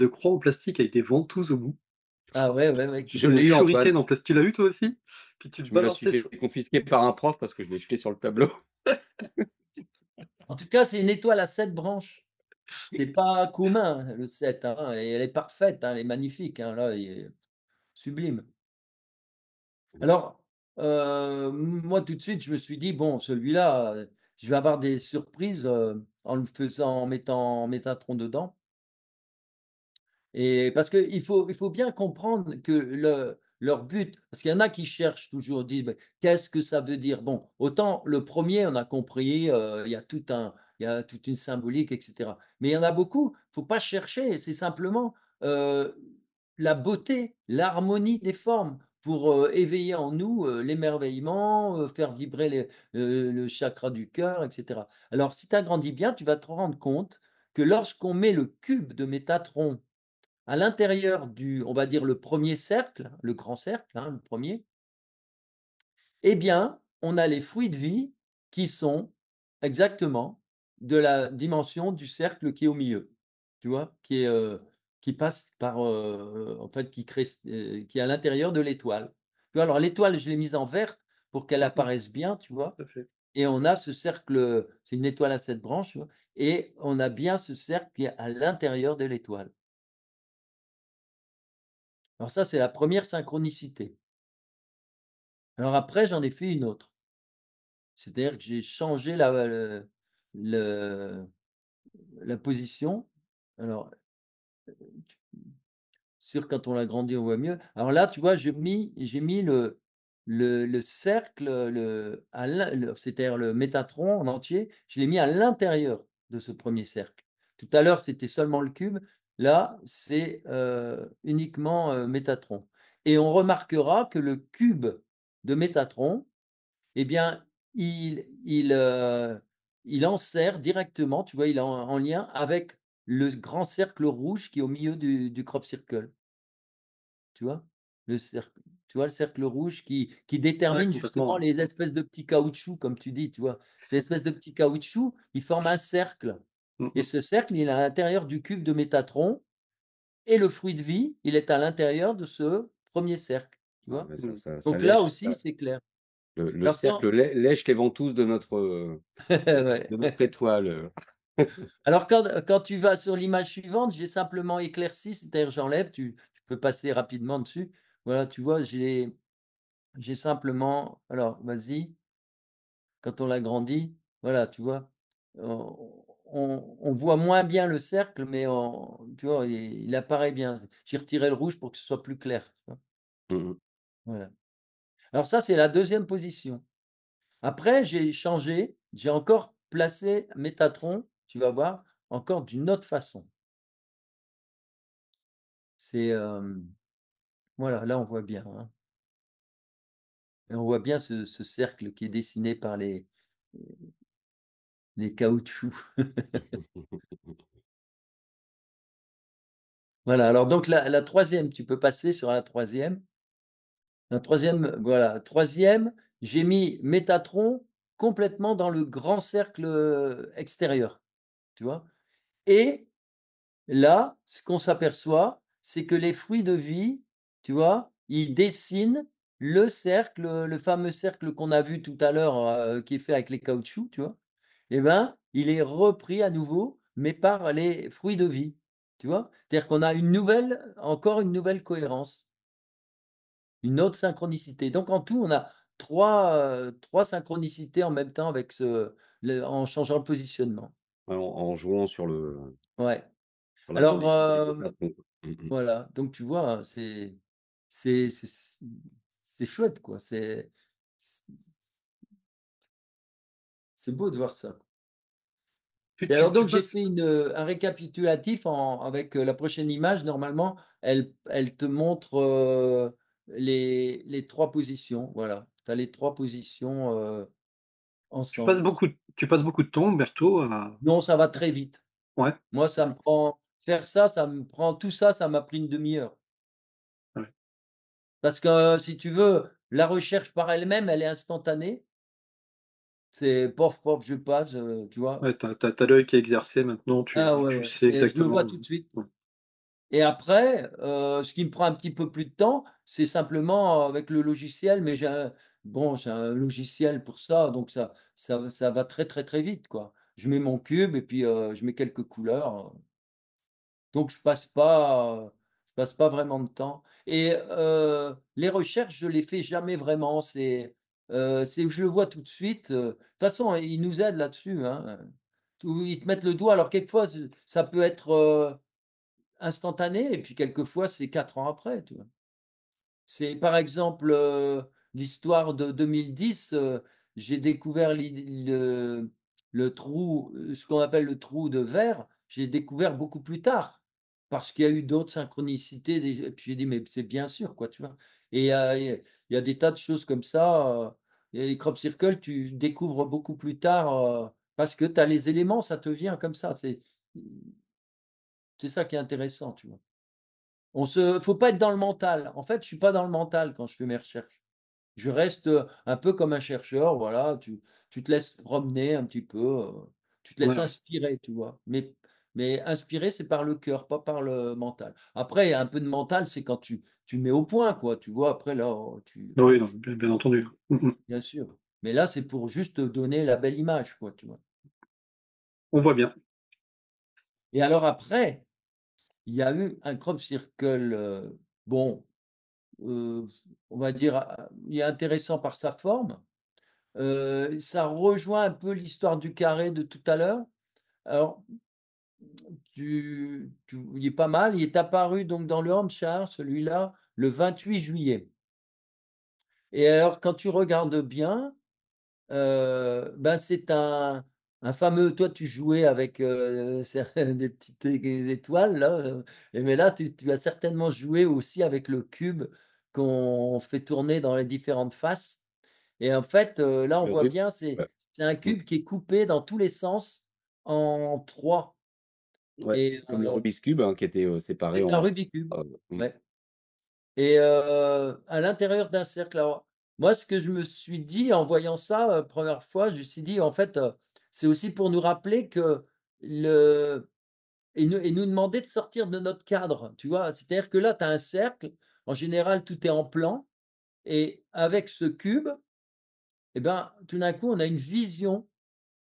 croix en plastique avec des ventouses au bout. Ah ouais, ouais, ouais, qui Je Un l'ai eu, Antoine. shuriken en plastique. Tu l'as eu toi aussi? Puis tu te Je me la suis balançais fait sur confisquer par un prof parce que je l'ai jeté sur le tableau. en tout cas, c'est une étoile à 7 branches. C'est pas commun le 7, hein, et elle est parfaite, hein, elle est magnifique, hein, là, il est sublime. Alors, moi tout de suite, je me suis dit: «Bon, celui-là, je vais avoir des surprises, en le faisant en mettant Métatron dedans». Et parce qu'il faut bien comprendre que leur but parce qu'il y en a qui cherchent toujours, disent: «Beh, qu'est-ce que ça veut dire?» Bon, autant le premier on a compris, il y a il y a toute une symbolique et cetera. Mais il y en a beaucoup, faut pas chercher, c'est simplement, heu, la beauté, l'harmonie des formes pour, éveiller en nous, l'émerveillement, faire vibrer le chakra du cœur et cetera. Alors si tu agrandis bien, tu vas te rendre compte que lorsqu'on met le cube de Métatron à l'intérieur du, on va dire, le premier cercle, le grand cercle, hein, le premier, eh bien, on a les fruits de vie qui sont exactement de la dimension du cercle qui est au milieu. Tu vois? Qui passe par, en fait, qui est à l'intérieur de l'étoile. Tu vois? Alors l'étoile, je l'ai mise en verte pour qu'elle Mmh. apparaisse bien, tu vois? Tout à fait. Et on a ce cercle, c'est une étoile à 7 branches, tu vois? Et on a bien ce cercle qui est à l'intérieur de l'étoile. Alors ça, c'est la première synchronicité. Alors après, j'en ai fait une autre. C'est-à-dire que j'ai changé le la position. Alors, tu sûr, quand on l'agrandit, on voit mieux. Alors là, tu vois, j'ai mis le cercle, c'est-à-dire le Métatron en entier, je l'ai mis à l'intérieur de ce premier cercle. Tout à l'heure, c'était seulement le cube. Là, c'est, uniquement, Métatron, et on remarquera que le cube de Métatron, eh bien, il enserre directement, tu vois? Il est en lien avec le grand cercle rouge qui est au milieu du crop circle, tu vois? Le cercle, tu vois le cercle rouge qui Ouais, détermine complètement, justement ouais. les espèces de petits caoutchoucs comme tu dis, tu vois? Ces espèces de petits caoutchoucs, ils forment un cercle, Mmh et mh. ce cercle, il est à l'intérieur du cube de Métatron, et le fruit de vie, il est à l'intérieur de ce premier cercle, tu Ah vois? bah, Mmh. ça Donc là lèche, aussi, ça c'est clair. le Alors cercle quand lèche les ventouses ouais. de notre étoile, Alors quand tu vas sur l'image suivante, j'ai simplement éclairci, c'est-à-dire j'enlève, tu peux passer rapidement dessus. Voilà, tu vois, j'ai simplement, alors vas-y, quand on l'agrandit, voilà, tu vois? On voit moins bien le cercle, mais tu vois, il apparaît bien. J'ai retiré le rouge pour que ce soit plus clair, tu vois? mmh mh. Voilà. Alors ça, c'est la deuxième position. Après, j'ai changé, j'ai encore placé Métatron, tu vas voir, encore d'une autre façon. C'est, voilà, là on voit bien, hein, et on voit bien ce cercle qui est dessiné par les caoutchoucs. Voilà, alors donc la 3e, tu peux passer sur la troisième. La troisième, voilà, troisième, j'ai mis Métatron complètement dans le grand cercle, extérieur, tu vois? Et là, ce qu'on s'aperçoit, c'est que les fruits de vie, tu vois, ils dessinent le cercle, le fameux cercle qu'on a vu tout à l'heure, qui est fait avec les caoutchoucs, tu vois? Et ben, il est repris à nouveau, mais par les fruits de vie, tu vois? C'est-à-dire qu'on a encore une nouvelle cohérence, une autre synchronicité. Donc en tout, on a 3 synchronicités en même temps avec en changeant le positionnement. Ouais, en jouant Ouais. sur la Alors, position du Métatron, quoi. Mmh mh. voilà, donc tu vois, hein, c'est c'est c'est chouette quoi, c'est beau de voir ça. Tu Et tu alors tu donc j'ai passes fait un récapitulatif avec, la prochaine image. Normalement, elle te montre, les 3 positions, voilà. Tu as les 3 positions, ensemble. tu passes beaucoup de temps, Berthaud, à Non, ça va très vite. ouais, Moi, ça me prend faire ça, ça me prend tout ça, ça m'a pris une demi heure. ouais. Parce que, si tu veux, la recherche par elle-même, elle est instantanée. C'est pof, pof, je passe, tu vois? Ouais, tu as l'œil qui est exercé maintenant, Ah ouais, tu ouais, sais je le vois exactement, tout de suite. ouais. Et après, ce qui me prend un petit peu plus de temps, c'est simplement avec le logiciel, mais j'ai un logiciel pour ça, donc ça va très, très, très vite, quoi. Je mets mon cube et puis, je mets quelques couleurs, donc je passe pas vraiment de temps, et les recherches, je les fais jamais vraiment. C'est je le vois tout de suite, de toute façon, ils nous aident là-dessus, hein, tout ils te mettent le doigt. Alors quelquefois, ça peut être, instantané, et puis quelquefois c'est 4 ans après, tu vois? C'est par exemple, l'histoire de 2010, j'ai découvert le trou, ce qu'on appelle le trou de verre, j'ai découvert beaucoup plus tard. Parce qu'il y a eu d'autres synchronicités, et puis j'ai dit: «Mais c'est bien sûr, quoi», tu vois? Et il y a des tas de choses comme ça, et les crop circles, tu découvres beaucoup plus tard, parce que tu as les éléments, ça te vient comme ça, c'est ça qui est intéressant, tu vois? Faut pas être dans le mental. En fait, je suis pas dans le mental quand je fais mes recherches. Je reste, un peu comme un chercheur, voilà, tu te laisses promener un petit peu, tu te Ouais, laisses ouais. inspirer, tu vois? Mais inspirer, c'est par le cœur, pas par le mental. Après, il y a un peu de mental, c'est quand tu mets au point, quoi, tu vois? Après là, tu Oui, non, bien entendu. bien sûr. Mais là, c'est pour juste te donner la belle image, quoi, tu vois? On voit bien. Et alors après, il y a eu un crop circle, bon, heu, on va dire, il est intéressant par sa forme. Ça rejoint un peu l'histoire du carré de tout à l'heure. Alors, il est pas mal, il est apparu donc dans le Hampshire, celui-là, le 28 juillet. Et alors quand tu regardes bien, ben, c'est un fameux, toi tu jouais avec, des petites étoiles là, et mais là tu as certainement joué aussi avec le cube qu'on fait tourner dans les différentes faces. Et en fait, là, on Le voit Rubik, bien, ouais. c'est un Mmh. cube qui est coupé dans tous les sens en 3. Ouais, Et comme le Rubik's Cube, hein, qui était, séparé c'est un en Rubik's cube, mmh. ouais. Et à l'intérieur d'un cercle. Alors, moi, ce que je me suis dit en voyant ça, 1re fois, je me suis dit: «En fait, c'est aussi pour nous rappeler que le et nous demander de sortir de notre cadre», tu vois? C'est-à-dire que là, tu as un cercle, en général, tout est en plan, et avec ce cube, et ben, tout d'un coup, on a une vision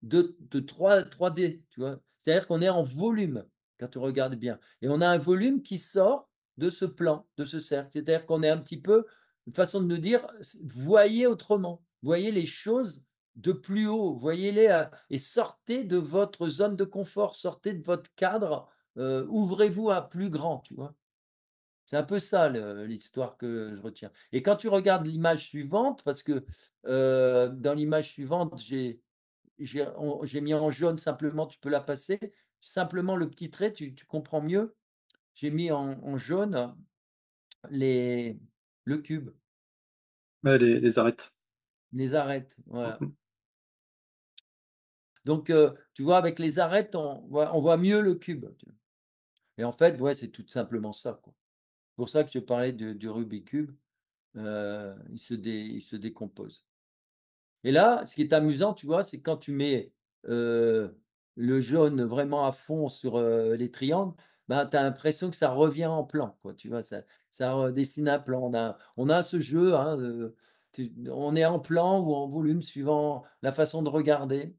de 3D, tu vois? C'est-à-dire qu'on est en volume, quand tu regardes bien, et on a un volume qui sort de ce plan, de ce cercle. C'est-à-dire qu'on est un petit peu une façon de nous dire: «S Voyez autrement, voyez les choses de plus haut, voyez-les, et sortez de votre zone de confort, sortez de votre cadre, ouvrez-vous à plus grand», tu vois? C'est un peu ça l'histoire que je retiens. Et quand tu regardes l'image suivante, parce que, dans l'image suivante, j'ai mis en jaune simplement, tu peux la passer. Simplement le petit trait, tu comprends mieux. J'ai mis en jaune les le cube, Ouais, les arêtes. les arêtes, voilà. Mmh. Donc tu vois, avec les arêtes, on voit mieux le cube, tu vois? Et en fait, ouais, c'est tout simplement ça, quoi. C'est pour ça que je parlais du Rubik's cube, il se décompose. Et là, ce qui est amusant, tu vois, c'est quand tu mets, heu, le jaune vraiment à fond sur, les triangles, ben, tu as l'impression que ça revient en plan, quoi, tu vois? Ça redessine un plan. On a ce jeu, hein, on est en plan ou en volume suivant la façon de regarder.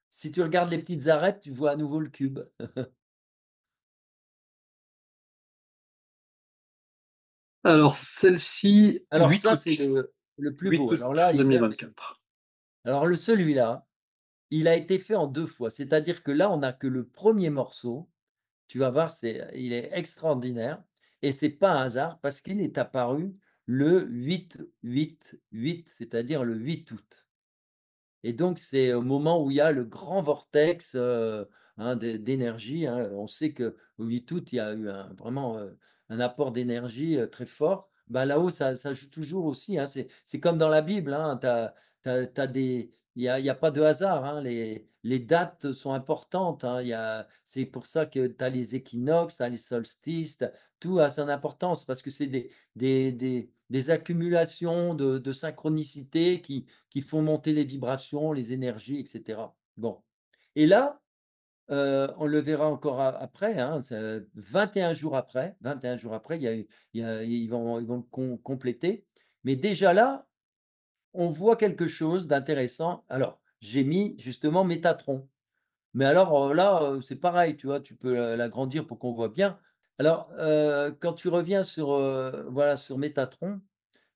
Si tu regardes les petites arêtes, tu vois à nouveau le cube. Alors celle-ci, Alors 8 ça, août, c'est le plus 8 beau. août Alors là, il vient 2024. alors celui-là, il a été fait en 2 fois. C'est-à-dire que là, on a que le premier morceau. Tu vas voir, il est extraordinaire, et c'est pas un hasard parce qu'il est apparu le 8-8-8, c'est-à-dire le 8 août. Et donc c'est au moment où il y a le grand vortex, hein, d'énergie, hein. On sait qu'au 8 août, il y a eu vraiment, un apport d'énergie, très fort. Bah, là-haut, ça joue toujours aussi, hein. C'est comme dans la Bible, hein. Tu as des il y a pas de hasard, hein. Les dates sont importantes, hein. C'est pour ça que tu as les équinoxes, tu as les solstices, tout a son importance parce que c'est des accumulations de synchronicité qui font monter les vibrations, les énergies, et cetera. Bon, et là, on le verra encore après, hein, c'est 21 jours après, 21 jours après, ils vont compléter. Mais déjà là, on voit quelque chose d'intéressant. Alors, j'ai mis justement Métatron. Mais alors, là, c'est pareil, tu vois? Tu peux l'agrandir pour qu'on voit bien. Alors, quand tu reviens sur, voilà, sur Métatron,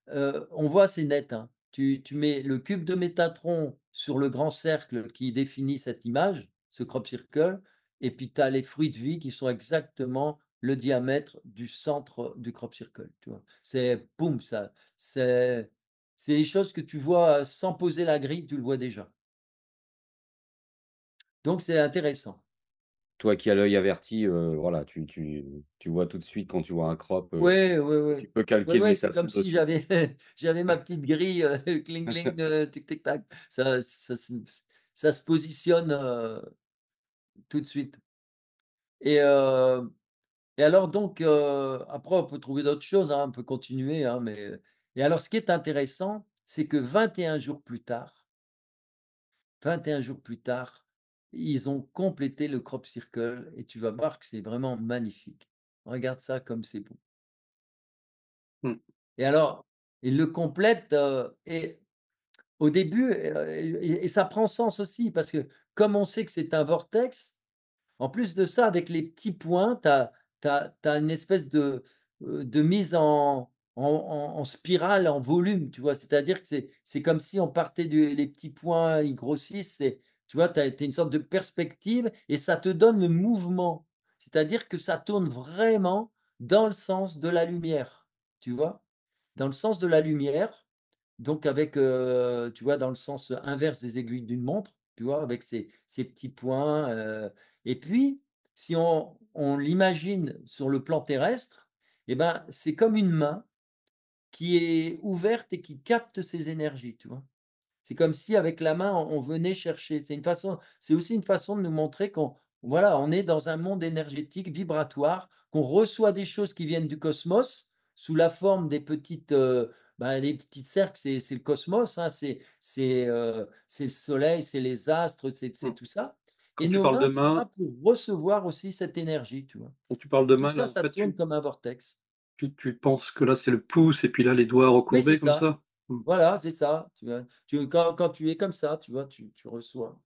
on voit, c'est net, hein. Tu mets le cube de Métatron sur le grand cercle qui définit cette image, ce crop circle, et puis tu as les fruits de vie qui sont exactement le diamètre du centre du crop circle, tu vois? C'est boum, ça c'est c'est des choses que tu vois sans poser la grille, tu le vois déjà. Donc c'est intéressant. Toi qui as l'œil averti, voilà, tu vois tout de suite quand tu vois un crop, Ouais, ouais, ouais. tu peux Ouais, calquer le ouais, c'est métaphore comme si dessus. j'avais j'avais ma petite grille, cling cling, tic tic tac. Ça se positionne, tout de suite et heu et alors donc après on peut trouver d'autres choses, hein, on peut continuer, hein, mais et alors ce qui est intéressant, c'est que 21 jours plus tard 21 jours plus tard, ils ont complété le crop circle et tu vas voir que c'est vraiment magnifique. Regarde ça comme c'est beau Mmh. et alors, ils le complètent, et au début, et ça prend sens aussi parce que comme on sait que c'est un vortex, en plus de ça, avec les petits points, tu as une espèce de mise en spirale, en volume, tu vois? C'est-à-dire que c'est comme si on partait les petits points, ils grossissent et tu vois? Tu as une sorte de perspective et ça te donne le mouvement. C'est-à-dire que ça tourne vraiment dans le sens de la lumière, tu vois? Dans le sens de la lumière, donc avec, tu vois, dans le sens inverse des aiguilles d'une montre, tu vois? Avec ces petits points, et puis si on l'imagine sur le plan terrestre, et ben, c'est comme une main qui est ouverte et qui capte ces énergies, tu vois? C'est comme si avec la main, on venait chercher. C'est aussi une façon de nous montrer qu'on voilà, on est dans un monde énergétique, vibratoire, qu'on reçoit des choses qui viennent du cosmos sous la forme des petites, les petits cercles, c'est le cosmos, hein, c'est le soleil, c'est les astres, c'est Mmh. tout ça et Quand tu nos parles mains de sont là main pour recevoir aussi cette énergie, tu vois? quand tu parles de Tout main, ça, là, en ça fait, tourne comme un vortex. tu penses que là, c'est le pouce et puis là, les doigts Oui, c'est recourbés comme ça. ça? Mmh. Voilà, c'est ça, tu vois? Quand tu es comme ça, tu vois, tu reçois.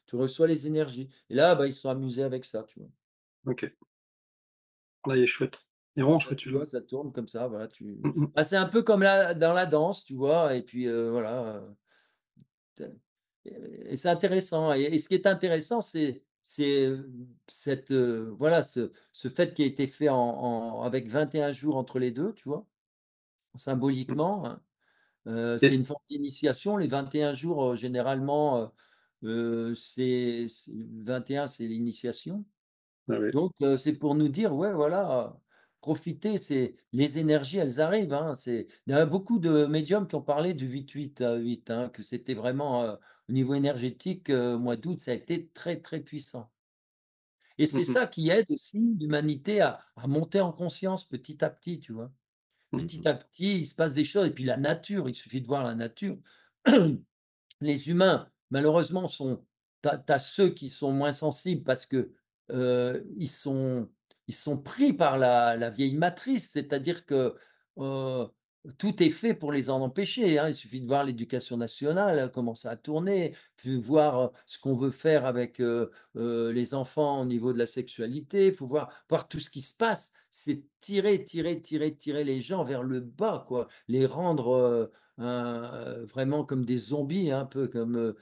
Tu reçois les énergies et là, bah, ils se sont amusés avec ça, tu vois? OK. Là, il est chouette. Il est vraiment Bah, chouette tu celui-là. vois, ça tourne comme ça, voilà, Mmh mh. c'est un peu comme dans la danse, tu vois? Et puis, voilà, tu et c'est intéressant et ce qui est intéressant, cette, voilà, ce fait qui a été fait avec 21 jours entre les 2, tu vois? Mmh. Symboliquement, hein. C'est Et une forme d'initiation. Les 21 jours, généralement, c'est 21, c'est l'initiation. ah oui. Donc c'est pour nous dire: «Ouais, voilà, profitez, c'est les énergies, elles arrivent, hein». Il y a beaucoup de médiums qui ont parlé du 8-8, hein, que c'était vraiment, au niveau énergétique, mois d'août, ça a été très, très puissant et Mmh c'est mh. ça qui aide aussi l'humanité à monter en conscience petit à petit, tu vois? Mmh mh. Petit à petit, il se passe des choses et puis la nature, il suffit de voir la nature. Les humains, malheureusement, tu as ceux qui sont moins sensibles parce que, ils sont pris par la vieille matrice. C'est-à-dire que, heu, tout est fait pour les en empêcher, hein. Il suffit de voir l'éducation nationale, comment ça a tourné, de voir, ce qu'on veut faire avec, les enfants au niveau de la sexualité. Il faut voir tout ce qui se passe. C'est tirer, tirer, tirer, tirer les gens vers le bas, quoi. Les rendre, vraiment comme des zombies, un peu comme,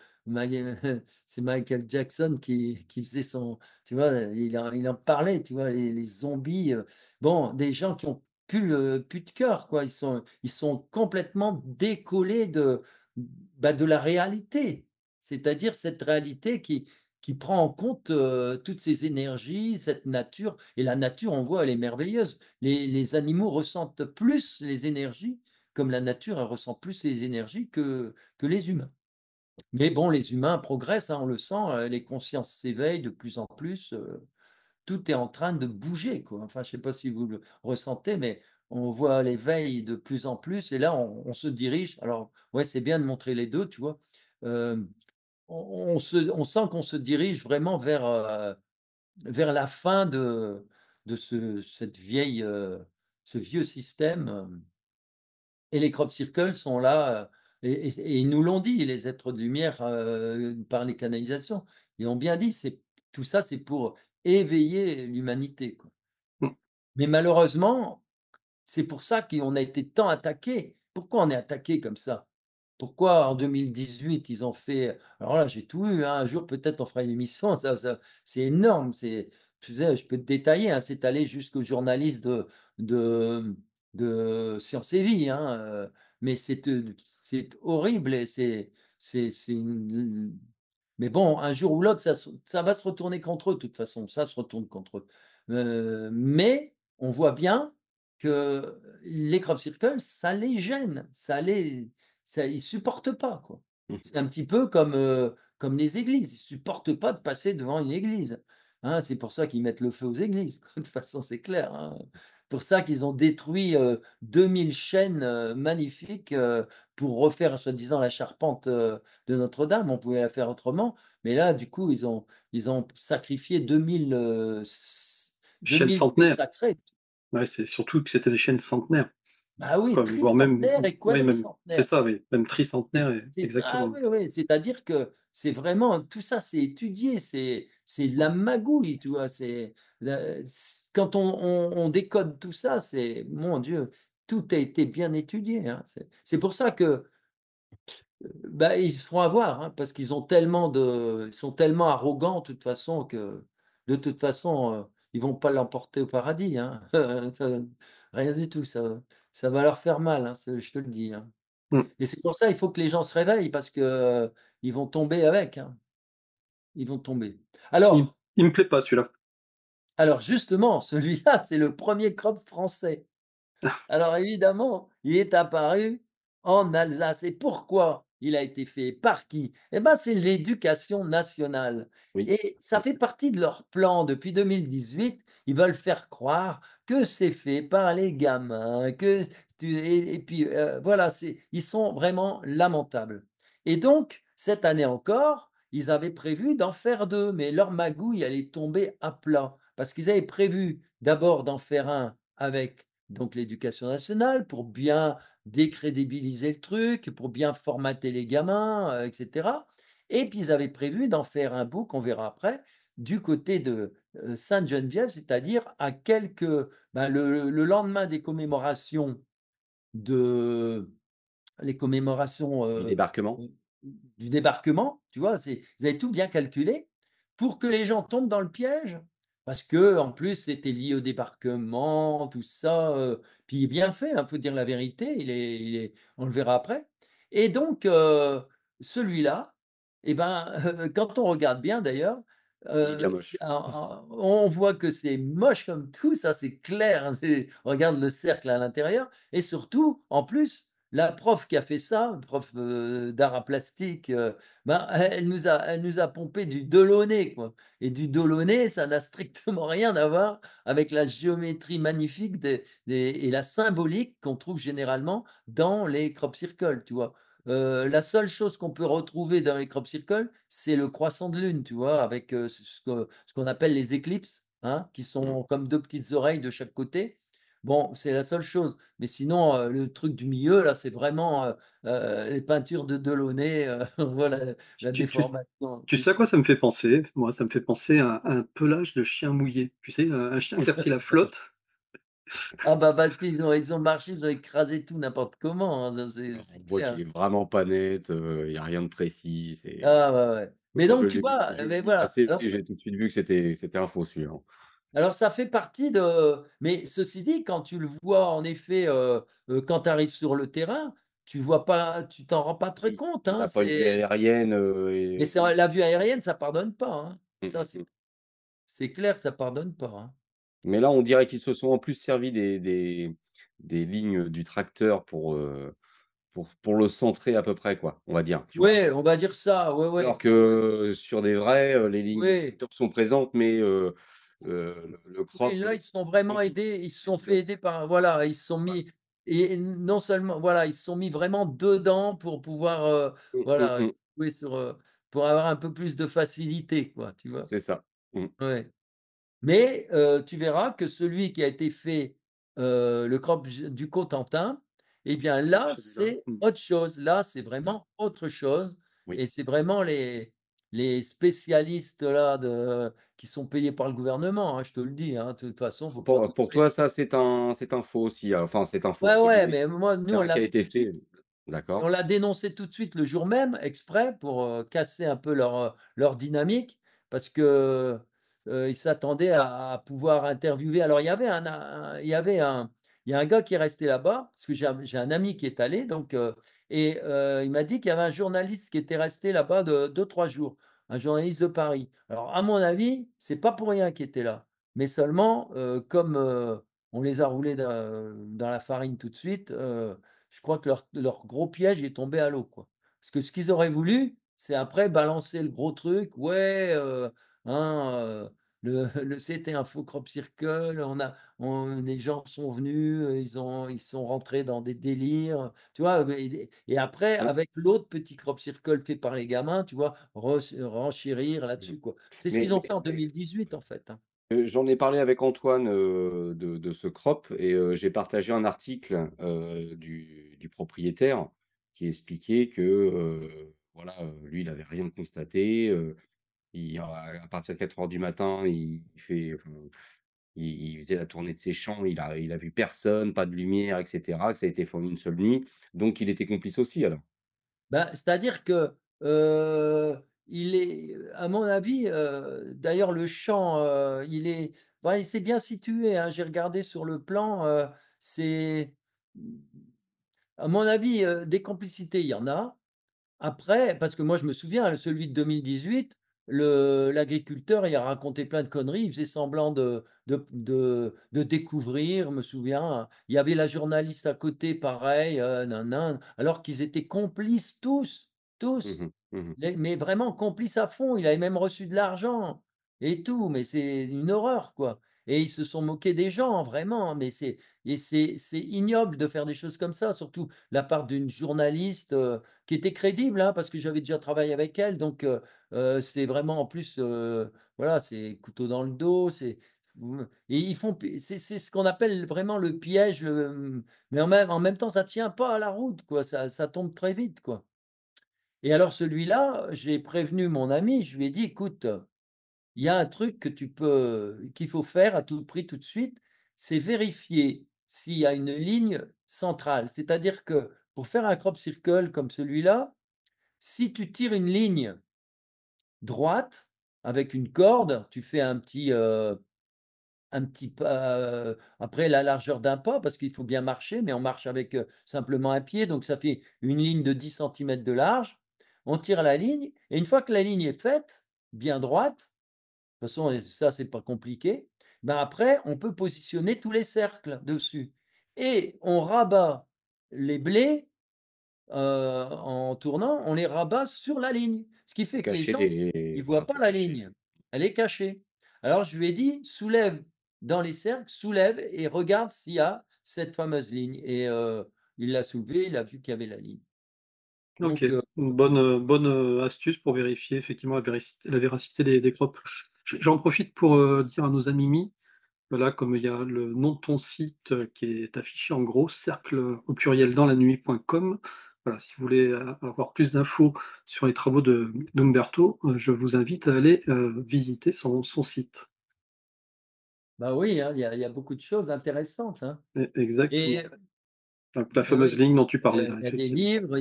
c'est Michael Jackson qui faisait son tu vois? Il en parlait, tu vois? Les zombies, bon, des gens qui ont plus de cœur, quoi. Ils sont complètement décollés de la réalité. C'est-à-dire cette réalité qui prend en compte, toutes ces énergies, cette nature et la nature, on voit, elle est merveilleuse. Les animaux ressentent plus les énergies comme la nature, elle ressent plus les énergies que les humains. Mais bon, les humains progressent, hein, on le sent, les consciences s'éveillent de plus en plus, tout est en train de bouger, quoi. Enfin, je sais pas si vous le ressentez, mais on voit l'éveil de plus en plus et là, on se dirige alors ouais, c'est bien de montrer les 2, tu vois? Hem, on sent qu'on se dirige vraiment vers la fin de ce vieux système, et les crop circles sont là, et ils nous l'ont dit, les êtres de lumière, par les canalisations. Ils ont bien dit, tout ça, c'est pour éveiller l'humanité, quoi. Mmh. Mais malheureusement, c'est pour ça qu'on a été tant attaqués. Pourquoi on est attaqué comme ça? Pourquoi en 2018 ils ont fait alors là, j'ai tout eu, hein, un jour peut-être on fera une émission, ça c'est énorme, tu sais, je peux te détailler, hein, c'est allé jusqu'aux journalistes de Science et Vie, hein, mais c'est horrible et c'est une Mais bon, un jour ou l'autre, ça va se retourner contre eux de toute façon, ça se retourne contre eux. Mais on voit bien que les crop circles, ça les gêne, ça ils supportent pas, quoi. Mmh. C'est un petit peu comme les églises, ils supportent pas de passer devant une église, hein. C'est pour ça qu'ils mettent le feu aux églises, de toute façon, c'est clair, hein. Pour ça qu'ils ont détruit, 2000 chênes, magnifiques, pour refaire soi-disant la charpente, de Notre-Dame. On pouvait la faire autrement, mais là, du coup, ils ont sacrifié 2000, deux Chaîne mille plantes centenaire. sacrées. Ouais, c'est surtout que c'était des chaînes centenaires, Bah oui, quoi, voire même, tricentenaires et oui, même, c'est quadricentenaires. ça, oui, même tricentenaire, Ah exactement. oui, oui, c'est-à-dire que c'est vraiment tout ça, c'est étudié, c'est de la magouille, tu vois? C'est la c quand on décode tout ça, c'est mon Dieu, tout a été bien étudié, hein. C'est pour ça que, bah, ils se feront avoir, hein, parce ils sont tellement arrogants de toute façon que, de toute façon, ils vont pas l'emporter au paradis, hein. Ça rien du tout, ça va leur faire mal, hein, ça je te le dis, hein. Mmh. Et c'est pour ça, il faut que les gens se réveillent parce que, ils vont tomber avec, hein. Ils vont tomber. Il Alors il me plaît pas celui-là. alors justement, celui-là, c'est le premier crop français. Alors évidemment, il est apparu en Alsace et pourquoi il a été fait? Par qui? Eh ben, c'est l'éducation nationale Oui. et ça Mmh. fait partie de leur plan depuis 2018. Ils veulent faire croire que c'est fait par les gamins, que tu et puis, voilà, ils sont vraiment lamentables et donc cette année encore, ils avaient prévu d'en faire 2, mais leur magouille, elle est tombée à plat parce qu'ils avaient prévu d'abord d'en faire un avec donc l'éducation nationale pour bien décrédibiliser le truc, pour bien formater les gamins, et cetera et puis ils avaient prévu d'en faire un beau qu'on verra après, du côté de, Sainte-Geneviève, c'est-à-dire à quelques ben, le lendemain des commémorations de les commémorations, Du débarquement? mmh, du débarquement, tu vois? Ils avaient tout bien calculé pour que les gens tombent dans le piège, parce qu'en plus c'était lié au débarquement, tout ça, puis bien fait, hein, faut dire la vérité, il est on le verra après et donc celui-là et ben, quand on regarde bien d'ailleurs, Il est bien c'est moche. on voit que c'est moche comme tout, ça c'est clair, hein, regarde le cercle à l'intérieur et surtout, en plus, la prof qui a fait ça, prof, d'art à plastique, ben, elle nous a pompé du Delaunay, quoi et du Delaunay, ça n'a strictement rien à voir avec la géométrie magnifique des et la symbolique qu'on trouve généralement dans les crop circles, tu vois? La seule chose qu'on peut retrouver dans les crop circles, c'est le croissant de lune, tu vois? Avec, ce qu'on appelle les éclipses, hein, qui Mmh. sont comme 2 petites oreilles de chaque côté. Bon, c'est la seule chose. Mais sinon, le truc du milieu là, c'est vraiment, les peintures de Delaunay, voilà Tu la tu tu déformation tu du sais à quoi truc. ça me fait penser? Moi, ça me fait penser à un pelage de chien mouillé. Tu sais, un chien qui a pris la flotte. Ah bah, parce qu'ils ont marché, ils ont écrasé tout n'importe comment, hein, ça c'est On voit qu'il clair. est vraiment pas net, il y a rien de précis, c'est Ah ouais, ouais. Mais moi je donc tu l'ai vois? je l'ai Mais vu voilà, passer et j'ai tout de suite vu que c'était un faux celui-là. alors ça fait partie de mais ceci dit, quand tu le vois en effet, quand tu arrives sur le terrain, tu t'en rends pas très Oui, compte, tu hein, as pas une vue aérienne, mais c'est la vue aérienne, ça pardonne pas, hein. mmh Ça, mh. c'est clair, ça pardonne pas, hein. Mais là, on dirait qu'ils se sont en plus servis des lignes du tracteur pour le centrer à peu près quoi, on va dire, tu vois? Ouais, on va dire ça, ouais, Alors ouais, ouais, que sur des vrais, les lignes du oui, tracteur sont présentes, mais le oui, crop, là, ils se sont vraiment entoure aidés, ils se et sont fait aider par voilà, ils se sont ouais. mis et non seulement voilà, ils se sont mis vraiment dedans pour pouvoir, Mmh, mmh voilà, mh. jouer sur, pour avoir un peu plus de facilité, quoi, tu vois? C'est ça. Mmh. Ouais. Mais tu verras que celui qui a été fait, le crop du Cotentin et bien Oui, là, celui-là. c'est Mmh. autre chose. Là, c'est vraiment autre chose Oui. et c'est vraiment les spécialistes là qui sont payés par le gouvernement, hein, je te le dis, hein. De toute façon, faut pas Pour tromper. toi, ça, c'est un faux aussi, enfin, c'est un faux, Ouais, entre ouais, guillemets. mais moi, nous, C'est on un qui l'a a vu été tout de fait. suite. Et on D'accord. l'a dénoncé tout de suite le jour même, exprès pour, casser un peu leur dynamique parce que, ils s'attendaient à pouvoir interviewer alors il y avait un il y avait un il y a un gars qui est resté là-bas, parce que j'ai un ami qui est allé donc et il m'a dit qu'il y avait un journaliste qui était resté là-bas de 2-3 jours. un journaliste de Paris. Alors à mon avis, c'est pas pour rien qu'ils étaient là, mais seulement, comme, on les a roulés dans la farine tout de suite, je crois que leur gros piège est tombé à l'eau, quoi. Parce que ce qu'ils auraient voulu, c'est après balancer le gros truc: «Ouais, hein, le c'était un faux crop circle, les gens sont venus, ils sont rentrés dans des délires». Tu vois? Et après, Ouais, avec l'autre petit crop circle fait par les gamins, tu vois? Renchérir mmh. là-dessus, quoi. C'est ce Mais qu'ils ont mais fait en 2018, en fait, hein. J'en ai parlé avec Antoine, de ce crop et j'ai partagé un article, du propriétaire qui expliquait que, voilà, lui, il avait rien constaté, à partir de 4 heures du matin, il faisait la tournée de ses champs, il a vu personne, pas de lumière et cetera, que ça a été fait en une seule nuit, donc il était complice aussi alors? Bah, c'est-à-dire que, il est, à mon avis, d'ailleurs le champ, il est bah, il s'est bien situé, hein. J'ai regardé sur le plan, c'est, mmh, à mon avis, des complicités, il y en a. Après, parce que moi je me souviens, celui de 2018, l'agriculteur, il a raconté plein de conneries, il faisait semblant de découvrir, je me souviens. Il y avait la journaliste à côté, pareil, nin nin, alors qu'ils étaient complices tous, Mmh tous. mh. Mmh. Mais vraiment complice à fond, il avait même reçu de l'argent et tout, mais c'est une horreur, quoi. Et ils se sont moqués des gens, vraiment, mais c'est ignoble de faire des choses comme ça, surtout de la part d'une journaliste, qui était crédible, hein, parce que j'avais déjà travaillé avec elle, donc c'est vraiment en plus, voilà, c'est couteau dans le dos, et ils font c'est ce qu'on appelle vraiment le piège, mais en même temps, ça tient pas à la route, quoi, ça tombe très vite, quoi. Et alors celui-là, j'ai prévenu mon ami, je lui ai dit: «Écoute, il y a un truc qu'il faut faire à tout prix tout de suite, c'est vérifier s'il y a une ligne centrale». C'est-à-dire que pour faire un crop circle comme celui-là, si tu tires une ligne droite avec une corde, tu fais un petit pas, après la largeur d'un pas parce qu'il faut bien marcher, mais on marche avec, simplement un pied, donc ça fait une ligne de 10 centimètres de large. On tire la ligne et une fois que la ligne est faite, bien droite, de toute façon, ça c'est pas compliqué, ben après on peut positionner tous les cercles dessus et on rabat les blés, en tournant, on les rabat sur la ligne. Ce qui fait que les Cacher gens, les ils voilà, voient pas pour la cacher. ligne, elle est cachée. Alors je lui ai dit: «Soulève dans les cercles, soulève et regarde s'il y a cette fameuse ligne» et il l'a soulevé, il a vu qu'il y avait la ligne. OK, Donc une bonne, astuce pour vérifier effectivement la véracité des crops. J'en profite pour, dire à nos amis mis, là, comme il y a le nom de ton site, qui est affiché en gros, cercle, au pluriel dans la nuit.com. Voilà, si vous voulez avoir plus d'infos sur les travaux d'Umberto, je vous invite à aller, visiter son site. bah, oui, hein, il y a beaucoup de choses intéressantes, hein et Exactement. Donc la oui, fameuse ligne dont tu il y parlais a là, il y a des effectivement. livres,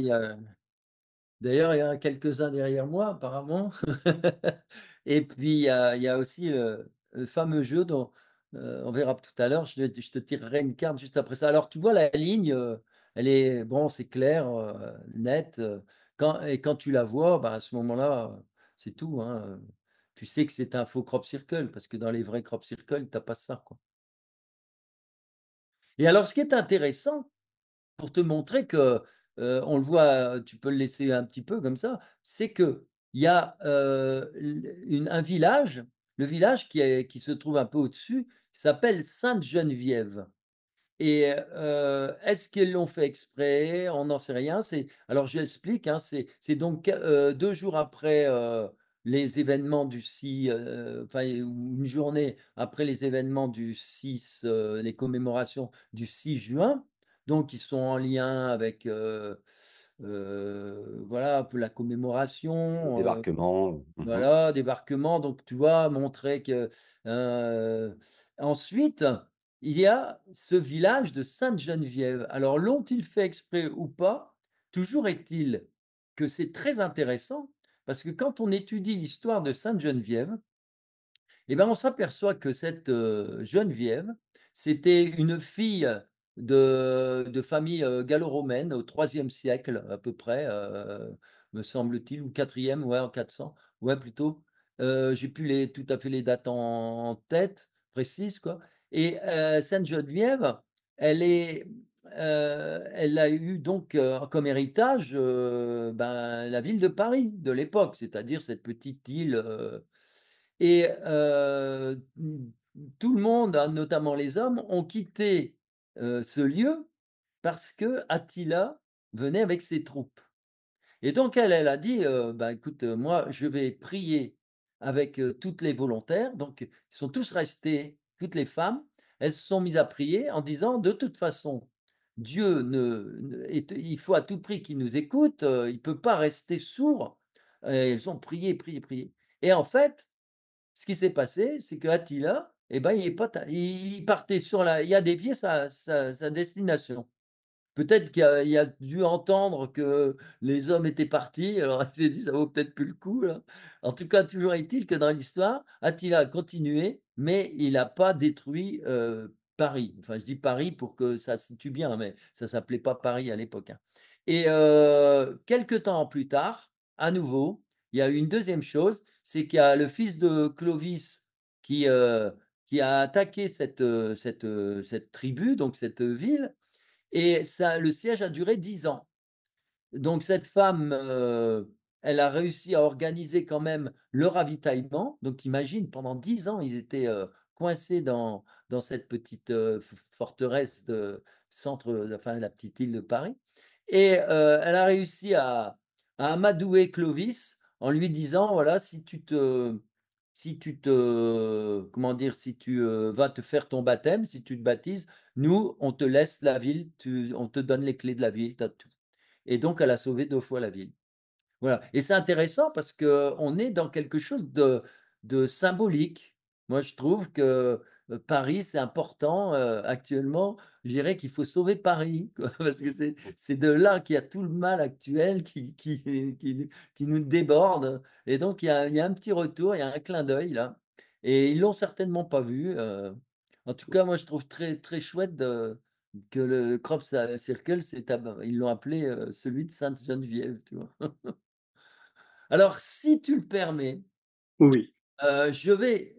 d'ailleurs, il y en a quelques-uns derrière moi apparemment. Et puis il y a aussi le fameux jeu dont, on verra tout à l'heure, je te tirerai une carte juste après ça. Alors tu vois la ligne, elle est bon, c'est clair, net, quand tu la vois, bah, à ce moment-là, c'est tout, hein, tu sais que c'est un faux crop circle parce que dans les vrais crop circle, tu as pas ça, quoi. Et alors ce qui est intéressant pour te montrer que, on le voit, tu peux le laisser un petit peu comme ça, c'est qu'il y a, un village, le village qui se trouve un peu au-dessus, s'appelle Sainte-Geneviève. Et est-ce qu'ils l'ont fait exprès? On n'en sait rien. Alors j'explique, hein, c'est donc, 2 jours après, les événements du 6, enfin, ou une journée après les événements du 6, les commémorations du 6 juin. Donc ils sont en lien avec, voilà, un peu la Le commémoration, débarquement, voilà, débarquement, donc tu vois? Montrer que, heu ensuite, il y a ce village de Sainte-Geneviève. Alors l'ont-ils fait exprès ou pas? Toujours est-il que c'est très intéressant parce que quand on étudie l'histoire de Sainte-Geneviève, et ben, on s'aperçoit que cette, Geneviève, c'était une fille, de famille, gallo-romaine au IIIe siècle à peu près, me semble-t-il, ou 4e, ouais, en 400, ouais, plutôt. J'ai plus tout à fait les dates en tête précises, quoi. Et Sainte Geneviève, elle est, elle a eu donc, comme héritage, ben, la ville de Paris de l'époque, c'est-à-dire cette petite île, et tout le monde, hein, notamment les hommes, ont quitté, ce lieu parce que Attila venait avec ses troupes. Et donc elle a dit, «Bah, écoute, moi je vais prier avec, toutes les volontaires». Donc ils sont tous restés, toutes les femmes, elles se sont mises à prier en disant: «De toute façon, Dieu il faut à tout prix qu'il nous écoute, il peut pas rester sourd». Et elles ont prié, prié, prié. Et en fait, ce qui s'est passé, c'est qu'Attila, et ben, il est pas ta il partait il a dévié sa destination. Peut-être qu'il a dû entendre que les hommes étaient partis, alors il s'est dit: «Ça vaut peut-être plus le coup là». En tout cas, toujours est-il que dans l'histoire, Attila a continué, mais il n'a pas détruit, Paris. Enfin, je dis Paris pour que ça se situe bien, mais ça s'appelait pas Paris à l'époque, hein. Et quelque temps plus tard, à nouveau, il y a eu une deuxième chose, c'est qu'il y a le fils de Clovis qui, heu, qui a attaqué cette tribu, donc cette ville, et ça, le siège a duré 10 ans. Donc cette femme, elle a réussi à organiser quand même le ravitaillement. Donc imagine, pendant 10 ans, ils étaient, coincés dans cette petite, forteresse de centre, enfin la petite île de Paris. Et elle a réussi à amadouer Clovis en lui disant: «Voilà, si tu te comment dire? Si tu, vas te faire ton baptême, si tu te baptises, nous, on te laisse la ville, on te donne les clés de la ville, tu as tout». Et donc elle a sauvé 2 fois la ville. Voilà, et c'est intéressant parce qu'on est dans quelque chose de symbolique. Moi, je trouve que, Paris, c'est important, actuellement. Je dirais qu'il faut sauver Paris, quoi, parce que c'est de là qu'il y a tout le mal actuel qui nous déborde. Et donc il y a un petit retour, il y a un clin d'œil là, et ils l'ont certainement pas vu, en tout cas, moi, je trouve très, très chouette que le Crop Circle, ils l'ont appelé, celui de Sainte-Geneviève, tu vois? Alors, si tu le permets, Oui. je vais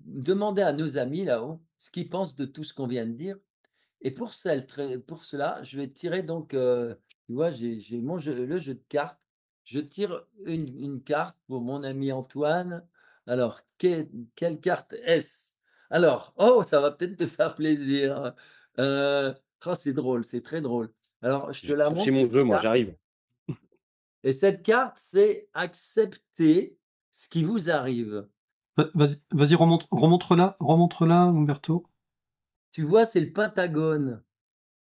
demander à nos amis là-haut ce qu'ils pensent de tout ce qu'on vient de dire. Et pour cela, je vais tirer donc, tu vois, j'ai mon jeu, le jeu de cartes. Je tire une carte pour mon ami Antoine. Alors, quelle carte est-ce? Alors, oh, ça va peut-être te faire plaisir. Oh, c'est drôle, c'est très drôle. Alors, je Je te vais la chercher montre, mon cette jeu, moi, carte. j'arrive. Et cette carte, c'est accepter ce qui vous arrive. Vas-y, remontre-la, Umberto. Tu vois, c'est le Pentagone.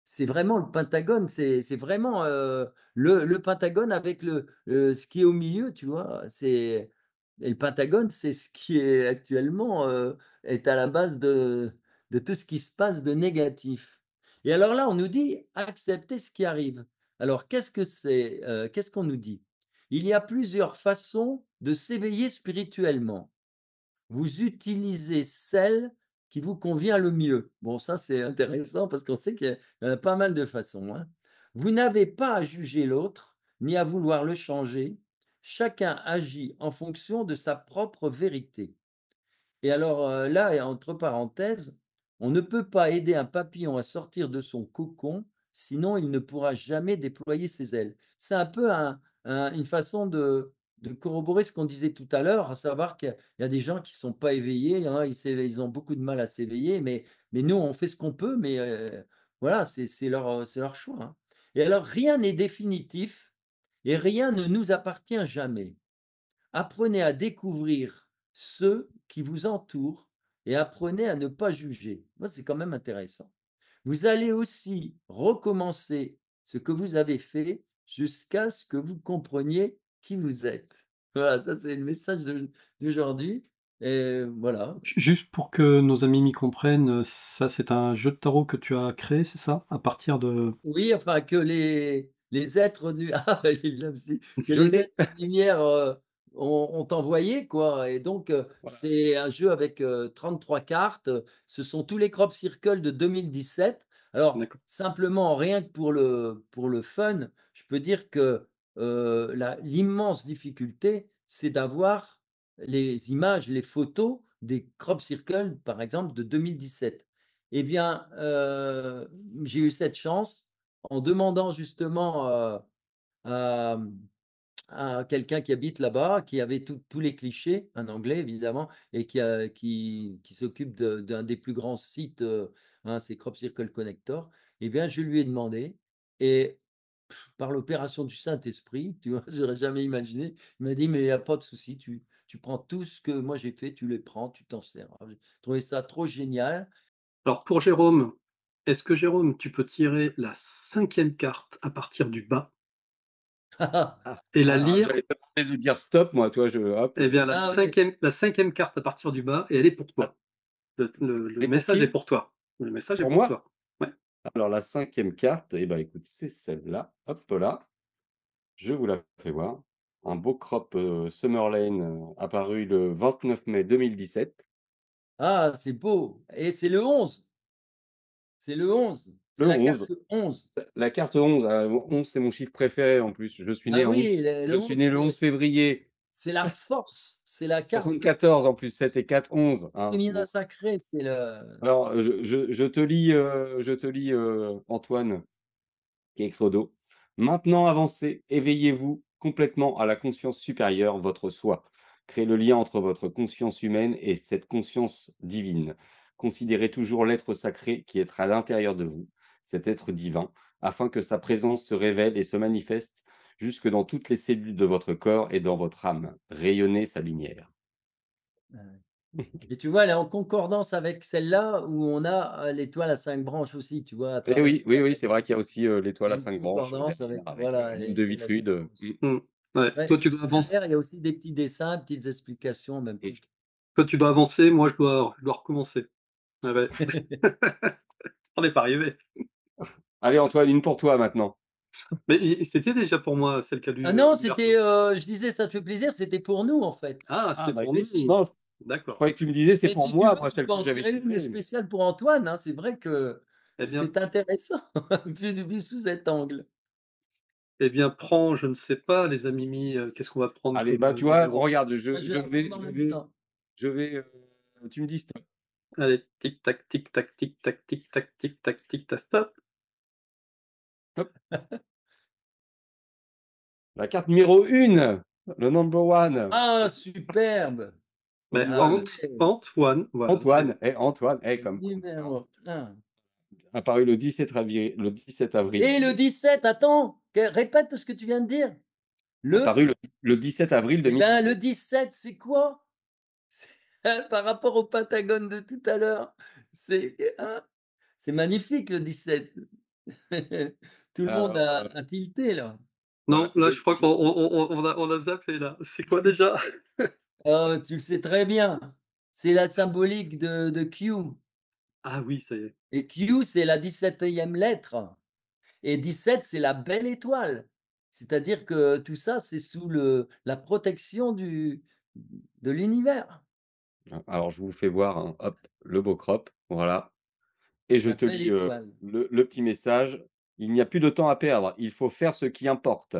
C'est vraiment le Pentagone, c'est vraiment, le Pentagone avec ce qui est au milieu, tu vois? Et le Pentagone, c'est ce qui est actuellement, est à la base de tout ce qui se passe de négatif. Et alors là, on nous dit: «Accepter ce qui arrive». Alors qu'est-ce que c'est? Qu'est-ce qu'on nous dit? Il y a plusieurs façons de s'éveiller spirituellement. Vous utilisez celle qui vous convient le mieux. Bon, ça, c'est intéressant parce qu'on sait qu'il y a pas mal de façons, hein. Vous n'avez pas à juger l'autre, ni à vouloir le changer. Chacun agit en fonction de sa propre vérité. Et alors, là, et entre parenthèses, on ne peut pas aider un papillon à sortir de son cocon, sinon il ne pourra jamais déployer ses ailes. C'est un peu une façon de corroborer ce qu'on disait tout à l'heure, à savoir qu'il y a des gens qui sont pas éveillés, il y en a, ils ont beaucoup de mal à s'éveiller, mais nous, on fait ce qu'on peut, mais voilà, c'est leur choix, hein. Et alors, rien n'est définitif et rien ne nous appartient jamais. Apprenez à découvrir ceux qui vous entourent et apprenez à ne pas juger. Moi, c'est quand même intéressant. Vous allez aussi recommencer ce que vous avez fait jusqu'à ce que vous compreniez qui vous êtes. Voilà, ça c'est le message d'aujourd'hui. Et voilà. Juste pour que nos amis m'y comprennent, ça c'est un jeu de tarot que tu as créé, c'est ça? À partir de Oui, enfin que les êtres du ah il l'a aussi, que Je les l'ai. êtres de lumière, ont envoyé quoi. Et donc Voilà. c'est un jeu avec, 33 cartes, ce sont tous les crop circles de 2017. Alors, D'accord. simplement, rien que pour le fun, je peux dire que, la l'immense difficulté, c'est d'avoir les images, les photos des crop circles, par exemple, de 2017. Eh bien, j'ai eu cette chance en demandant justement, à quelqu'un qui habite là-bas, qui avait tous les clichés, un Anglais évidemment, et qui s'occupe d'un des plus grands sites, hein, c'est Crop Circle Connector. Eh bien, je lui ai demandé et par l'opération du Saint-Esprit, tu vois? J'aurais jamais imaginé. Il m'a dit: «Mais il y a pas de souci, tu prends tout ce que moi j'ai fait, tu les prends, tu t'en sers». Alors j'ai trouvé ça trop génial. Alors pour Jérôme, est-ce que Jérôme, tu peux tirer la cinquième carte à partir du bas Ah, et la ah, lire? j'allais te demander de dire stop, moi, toi, hop. Eh bien Ah oui, la 5e carte à partir du bas et elle est pour toi. Le Et pour message est qui? pour toi. Le message est Pour pour moi? toi. Ouais. Alors la cinquième carte, eh ben, écoute, c'est celle-là. Hop là, je vous la fais voir. Un beau crop, Summerlane, apparu le 29 mai 2017. ah, c'est beau et c'est le 11, c'est le 11, c'est Le la 11, carte 11. la carte 11, 11 c'est mon chiffre préféré en plus. Je suis né Bah en oui, 11 le je suis 11, né le 11 février c'est la force, c'est la carte 74 en plus, 7 et 4, 11, hein. féminine Bon, sacrée, c'est le alors je te lis, Antoine qui est écrit au dos. Maintenant avancez, éveillez-vous complètement à la conscience supérieure, votre soi. Créez le lien entre votre conscience humaine et cette conscience divine. Considérez toujours l'être sacré qui est à l'intérieur de vous, cet être divin, afin que sa présence se révèle et se manifeste jusque dans toutes les cellules de votre corps et dans votre âme. Rayonnez sa lumière. et tu vois, elle est en concordance avec celle-là où on a, l'étoile à 5 branches aussi, tu vois? À Et travers oui, oui, oui, c'est vrai qu'il y a aussi, l'étoile il y a à une 5 branches, concordance derrière avec avec, voilà, lune de avec la Vitrude, différence. Mmh. Ouais. Ouais Toi et tu puis dois avancer. derrière, il y a aussi des petits dessins, petites explications en même temps. Toi tu dois avancer, moi je dois recommencer. Ah ouais. On n'est pas arrivé. Allez Antoine, une pour toi maintenant. Mais c'était déjà pour moi celle qu'a Ah lu, non, c'était, Umberto. je disais: «Ça te fait plaisir», c'était pour nous, en fait. Ah, Ah c'était bah pour Mais nous. si, non, je D'accord. croyais que tu me disais: «C'est mais pour si tu moi», veux, moi tu celle peux que en j'avais tirer une citée, mais spéciale pour Antoine, hein. C'est vrai que Eh bien c'est intéressant vu sous cet angle. eh bien, prends, je ne sais pas, les amis qu'est-ce qu'on va prendre allez, comme, bah, tu vois, numéro? regarde, Bah, je vais je la vais prendre en je même vais temps. je vais, tu me dis stop. Allez, tic tac, tic tac, tic tac, tic tac, tic tac, tic tac, stop. Hop, la carte numéro 1, le number one, Ah superbe! Mais Ah Antoine, ouais, Antoine, voilà, c'est Antoine, le comme quoi, numéro 1 apparu le 17 avril, et le 17, attends, répète ce que tu viens de dire. Le apparu le 17 avril Eh ben, le 2017. 17, c'est quoi? C'est par rapport au Pentagone de tout à l'heure, c'est hein? C'est magnifique le 17. Tout le monde Alors, a tilté là. non, voilà, là, je crois qu'on a zappé, là. C'est quoi déjà? Oh, tu le sais très bien. C'est la symbolique de Q Ah oui, ça y est. et Q, c'est la 17e lettre et 17, c'est la belle étoile. C'est-à-dire que tout ça, c'est sous la protection de l'univers, alors je vous fais voir, hein, hop, le beau crop, voilà. Et je la te belle lis, étoile. le petit message: «Il n'y a plus de temps à perdre, il faut faire ce qui importe.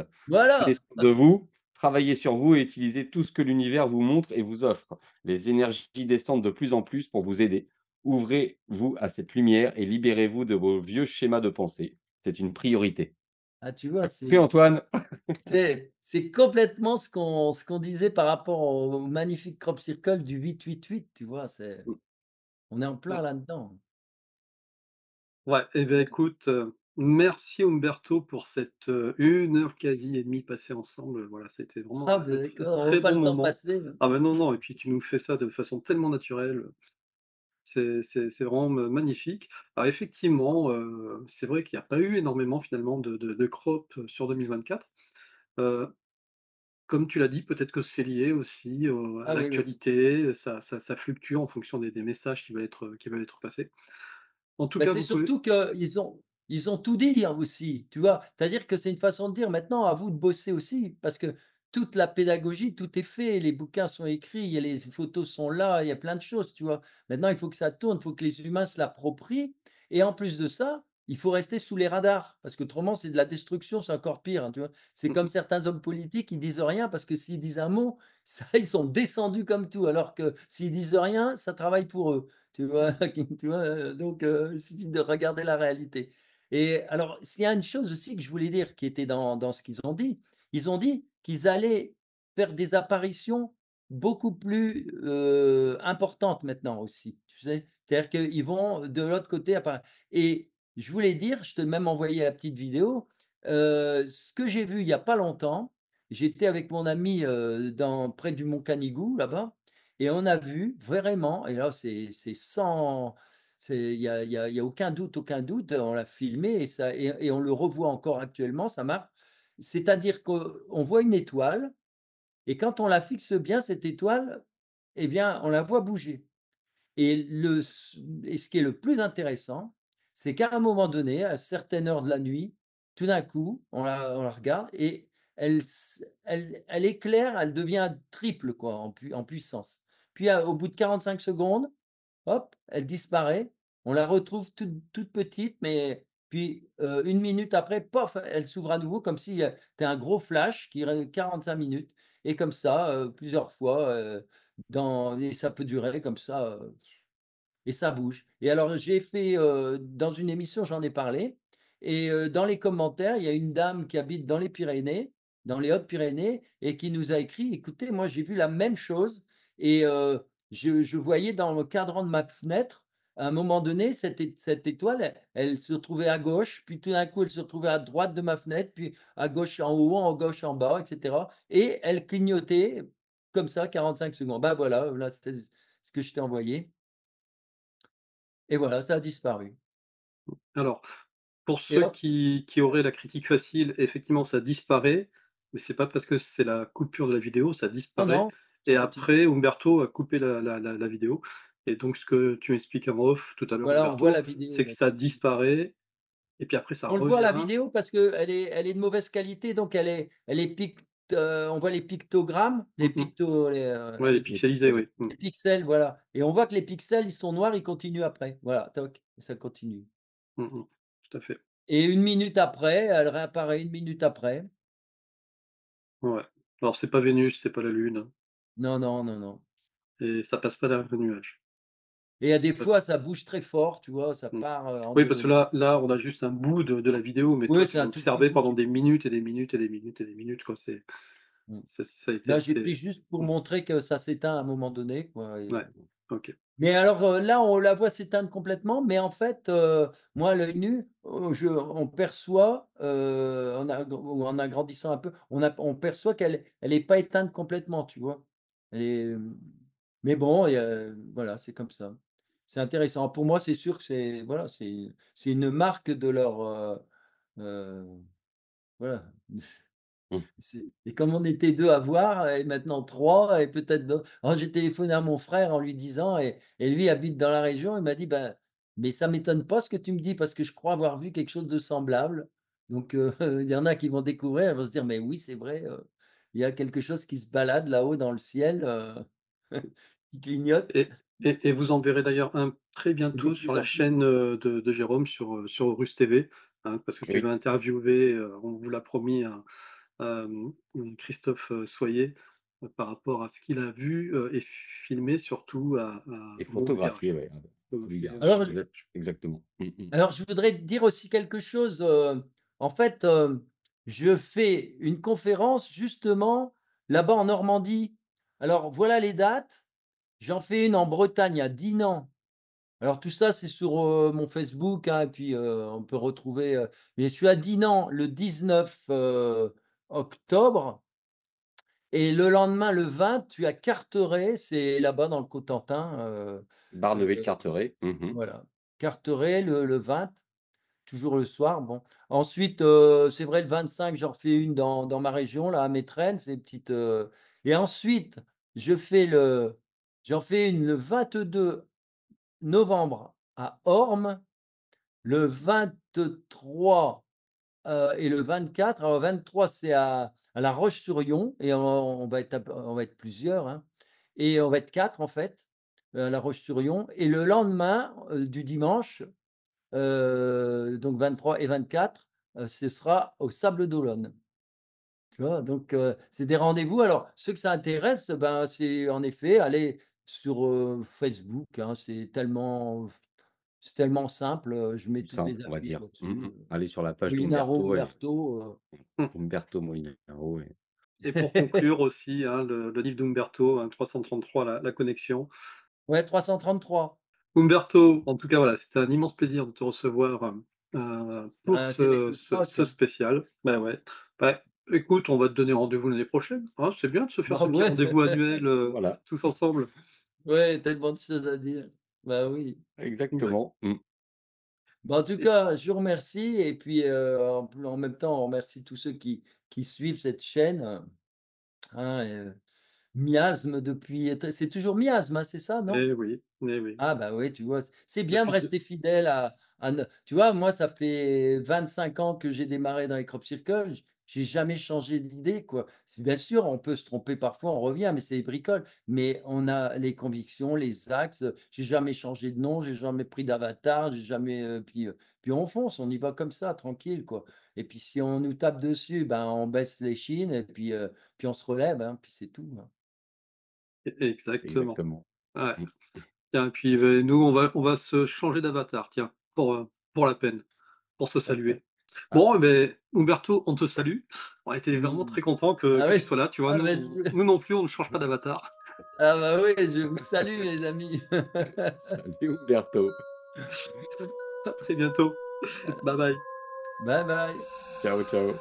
Prenez Voilà! soin de vous, travaillez sur vous et utilisez tout ce que l'univers vous montre et vous offre. Les énergies descendent de plus en plus pour vous aider. Ouvrez-vous à cette lumière et libérez-vous de vos vieux schémas de pensée. C'est une priorité». Ah, tu vois, Compris Antoine? c'est complètement ce qu'on disait par rapport au magnifique crop circle du 8-8-8, tu vois? On est en plein Ouais. là-dedans. Ouais, eh beh, écoute, merci Umberto pour cette, 1 heure quasi et demie passée ensemble, voilà, c'était vraiment Ah un ben d'accord, on voit très pas bon le temps moment. passer. Ah ben non, non et puis tu nous fais ça de façon tellement naturelle, c'est vraiment magnifique. Alors effectivement, c'est vrai qu'il y a pas eu énormément finalement de crop, sur 2024. Heu, Comme tu l'as dit, peut-être que c'est lié aussi, à Ah oui, oui. l'actualité, ça fluctue en fonction des messages qui veulent être passés. En tout Bah, cas, c'est vous pouvez surtout qu'ils ont tout dit, hein, aussi, tu vois? C'est-à-dire que c'est une façon de dire: «Maintenant à vous de bosser aussi», parce que toute la pédagogie, tout est fait, les bouquins sont écrits, il y a les photos sont là, il y a plein de choses, tu vois? Maintenant il faut que ça tourne, il faut que les humains se l'approprient et en plus de ça, il faut rester sous les radars parce qu'autrement c'est de la destruction, c'est encore pire, hein, tu vois? C'est Mmh comme mh. certains hommes politiques, ils disent rien parce que s'ils disent un mot, ça ils sont descendus comme tout, alors que s'ils disent rien, ça travaille pour eux, tu vois? Tu vois? Donc il suffit de regarder la réalité et alors s'il y a une chose aussi que je voulais dire qui était dans ce qu'ils ont dit, ils ont dit qu'ils allaient faire des apparitions beaucoup plus, importantes maintenant aussi, tu sais? C'est-à-dire qu'ils vont de l'autre côté apparaître et je voulais dire, je t'ai même envoyé la petite vidéo, ce que j'ai vu il y a pas longtemps, j'étais avec mon ami, dans près du mont Canigou là-bas et on a vu vraiment et là c'est sans c'est il y a aucun doute, on l'a filmé et ça et on le revoit encore actuellement, ça marche. C'est-à-dire qu'on voit une étoile et quand on la fixe bien cette étoile, eh bien on la voit bouger. Et ce qui est le plus intéressant, c'est qu'à un moment donné, à certaines heures de la nuit, tout d'un coup, on la regarde et elle éclaire, elle devient triple quoi en puissance. Puis au bout de 45 secondes, hop, elle disparaît. On la retrouve toute petite, mais puis, 1 minute après, pof, elle s'ouvre à nouveau comme si, tu un gros flash qui 45 minutes et comme ça, plusieurs fois, dans et ça peut durer comme ça, et ça bouge. Et alors j'ai fait, dans une émission, j'en ai parlé et dans les commentaires, il y a une dame qui habite dans les Pyrénées, dans les Hautes-Pyrénées et qui nous a écrit: «Écoutez, moi j'ai vu la même chose et je voyais dans le cadran de ma fenêtre, à un moment donné, cette étoile, elle se trouvait à gauche, puis tout d'un coup, elle se retrouvait à droite de ma fenêtre, puis à gauche en haut, en gauche en bas et cetera et elle clignotait comme ça 45 secondes». Bah voilà, voilà, c'était ce que je t'ai envoyé. Et voilà, ça a disparu Alors, pour et ceux hop, qui auraient la critique facile, effectivement, ça disparaît, mais c'est pas parce que c'est la coupure de la vidéo, ça non, disparaît non, ça et continue. après Umberto a coupé la vidéo et donc ce que tu m'expliques en off tout à l'heure, Voilà, on voit Umberto, la vidéo c'est que là ça tout de suite. disparaît et puis après ça On le voit à la revient. vidéo parce qu'elle est de mauvaise qualité, donc on voit les pictogrammes, Mmh mh. Ouais, les les pixelisés, pixels, oui. Mmh. les pixels, voilà et on voit que les pixels, ils sont noirs, ils continuent après. Voilà, toc, ça continue Mmh mh. Tout à fait. et 1 minute après, elle réapparaît 1 minute après. Ouais. Alors c'est pas Vénus, c'est pas la Lune, hein, Non, non, non, non et ça passe pas derrière le nuage. et à des Ouais. fois, ça bouge très fort, tu vois? Ça Mmh. part, en Oui, parce que diagonale. là, on a juste un bout de la vidéo, mais Oui, toi, c'est tu l'as un tout petit observé bout, pendant j'ai des pris. minutes et des minutes et des minutes et des minutes, quoi. Mmh. Ça a été Là, j'ai pris assez. juste pour Mmh. montrer que ça s'éteint à un moment donné, quoi et Ouais. OK. mais alors, là, on la voit s'éteindre complètement, mais en fait, moi, à l'œil nu, on perçoit, en agrandissant un peu, on perçoit qu'elle est pas éteinte complètement, tu vois? Elle est, mais bon, voilà, c'est comme ça. C'est intéressant. Pour moi, c'est sûr que c'est voilà, c'est une marque de leur, heu, voilà. Mmh. Et comme on était 2 à voir et maintenant 3 et peut-être d'autres alors j'ai téléphoné à mon frère en lui disant et lui habite dans la région, il m'a dit: «Ben, mais ça m'étonne pas ce que tu me dis parce que je crois avoir vu quelque chose de semblable». Donc il y en a qui vont découvrir, ils vont se dire: «Mais oui, c'est vrai, il y a quelque chose qui se balade là-haut dans le ciel, qui clignote». Et vous en verrez d'ailleurs un très De bientôt sur plus la en plus. chaîne, de Jérôme sur Horus TV, hein, parce que tu Oui, vas interviewer, on vous l'a promis, Christophe, Soyer, par rapport à ce qu'il a vu, et filmé surtout à et photographié, Montgarage. ouais, à Alors Bulgare, exactement. Mmh mh. Alors, je voudrais te dire aussi quelque chose, en fait, je fais une conférence justement là-bas en Normandie. Alors voilà les dates, j'en fais une en Bretagne à Dinan. Alors tout ça, c'est sur, mon Facebook, hein, et puis, on peut retrouver, mais je suis à Dinan le 19, octobre et le lendemain, le 20, tu as Carteret, c'est là-bas dans le Cotentin, Barneville-Carteret. Mmh. voilà. Carteret le 20. Toujours le soir, bon. Ensuite, c'est vrai le 25, j'en refais une dans ma région là, à Métrenne, c'est une petite, et ensuite je fais le j'en fais une le 22 novembre à Ormes, le 23, et le 24. Alors 23 c'est à La Roche-sur-Yon et on va être plusieurs, hein et on va être 4 en fait, à La Roche-sur-Yon et le lendemain, du dimanche donc 23 et 24, ce sera au Sables d'Olonne. Tu vois? Donc c'est des rendez-vous. Alors ceux que ça intéresse, ben, c'est en effet aller sur, Facebook, hein, c'est tellement simple, je mets Plus toutes simple, les on va affiches dire. là-dessus, Aller sur la page Molinaro, d'Umberto et Umberto, Umberto Molinaro et Et pour conclure aussi, hein, le livre d'Umberto, hein, 333, la connexion. ouais 333. Umberto, en tout cas, voilà, c'était un immense plaisir de te recevoir, pour C'est ce réciproque. spécial. Bah, ouais. Bah, écoute, on va te donner rendez-vous l'année prochaine, hein, c'est bien de se faire Bah ce petit ouais, rendez-vous annuel, voilà, tous ensemble. ouais, tellement de choses à dire. Bah oui. Exact. exactement. Bah, en tout Et cas, je vous remercie et puis, en même temps, on remercie tous ceux qui suivent cette chaîne, hein, Miasme depuis c'est toujours Miasme, hein, c'est ça, non? oui, eh oui. Ah bah oui, tu vois? C'est bien de Depuis de rester fidèle à ne tu vois? Moi, ça fait 25 ans que j'ai démarré dans les crop circles, j'ai jamais changé d'idée, quoi. C'est bien sûr, on peut se tromper parfois, on revient, mais c'est des bricoles. Mais on a les convictions, les axes, j'ai jamais changé de nom, j'ai jamais pris d'avatar, j'ai jamais, puis on fonce, on y va comme ça, tranquille, quoi. Et puis si on nous tape dessus, ben, on baisse les chines et puis on se relève, hein, puis c'est tout, hein. exactement. Exactement. Ouais. Mmh. Tiens, puis, nous, on va se changer d'avatar, tiens, pour la peine, pour se saluer. Ah, Bon, eh beh, Umberto, on te salue. On a été vraiment Mmh. très contents que Ah tu oui? sois là, tu vois? Ah bah, Nous non plus, on ne change pas d'avatar. ah bah oui, je vous salue les amis. salut Umberto. À très bientôt. Bye bye. Bye bye. Ciao, ciao.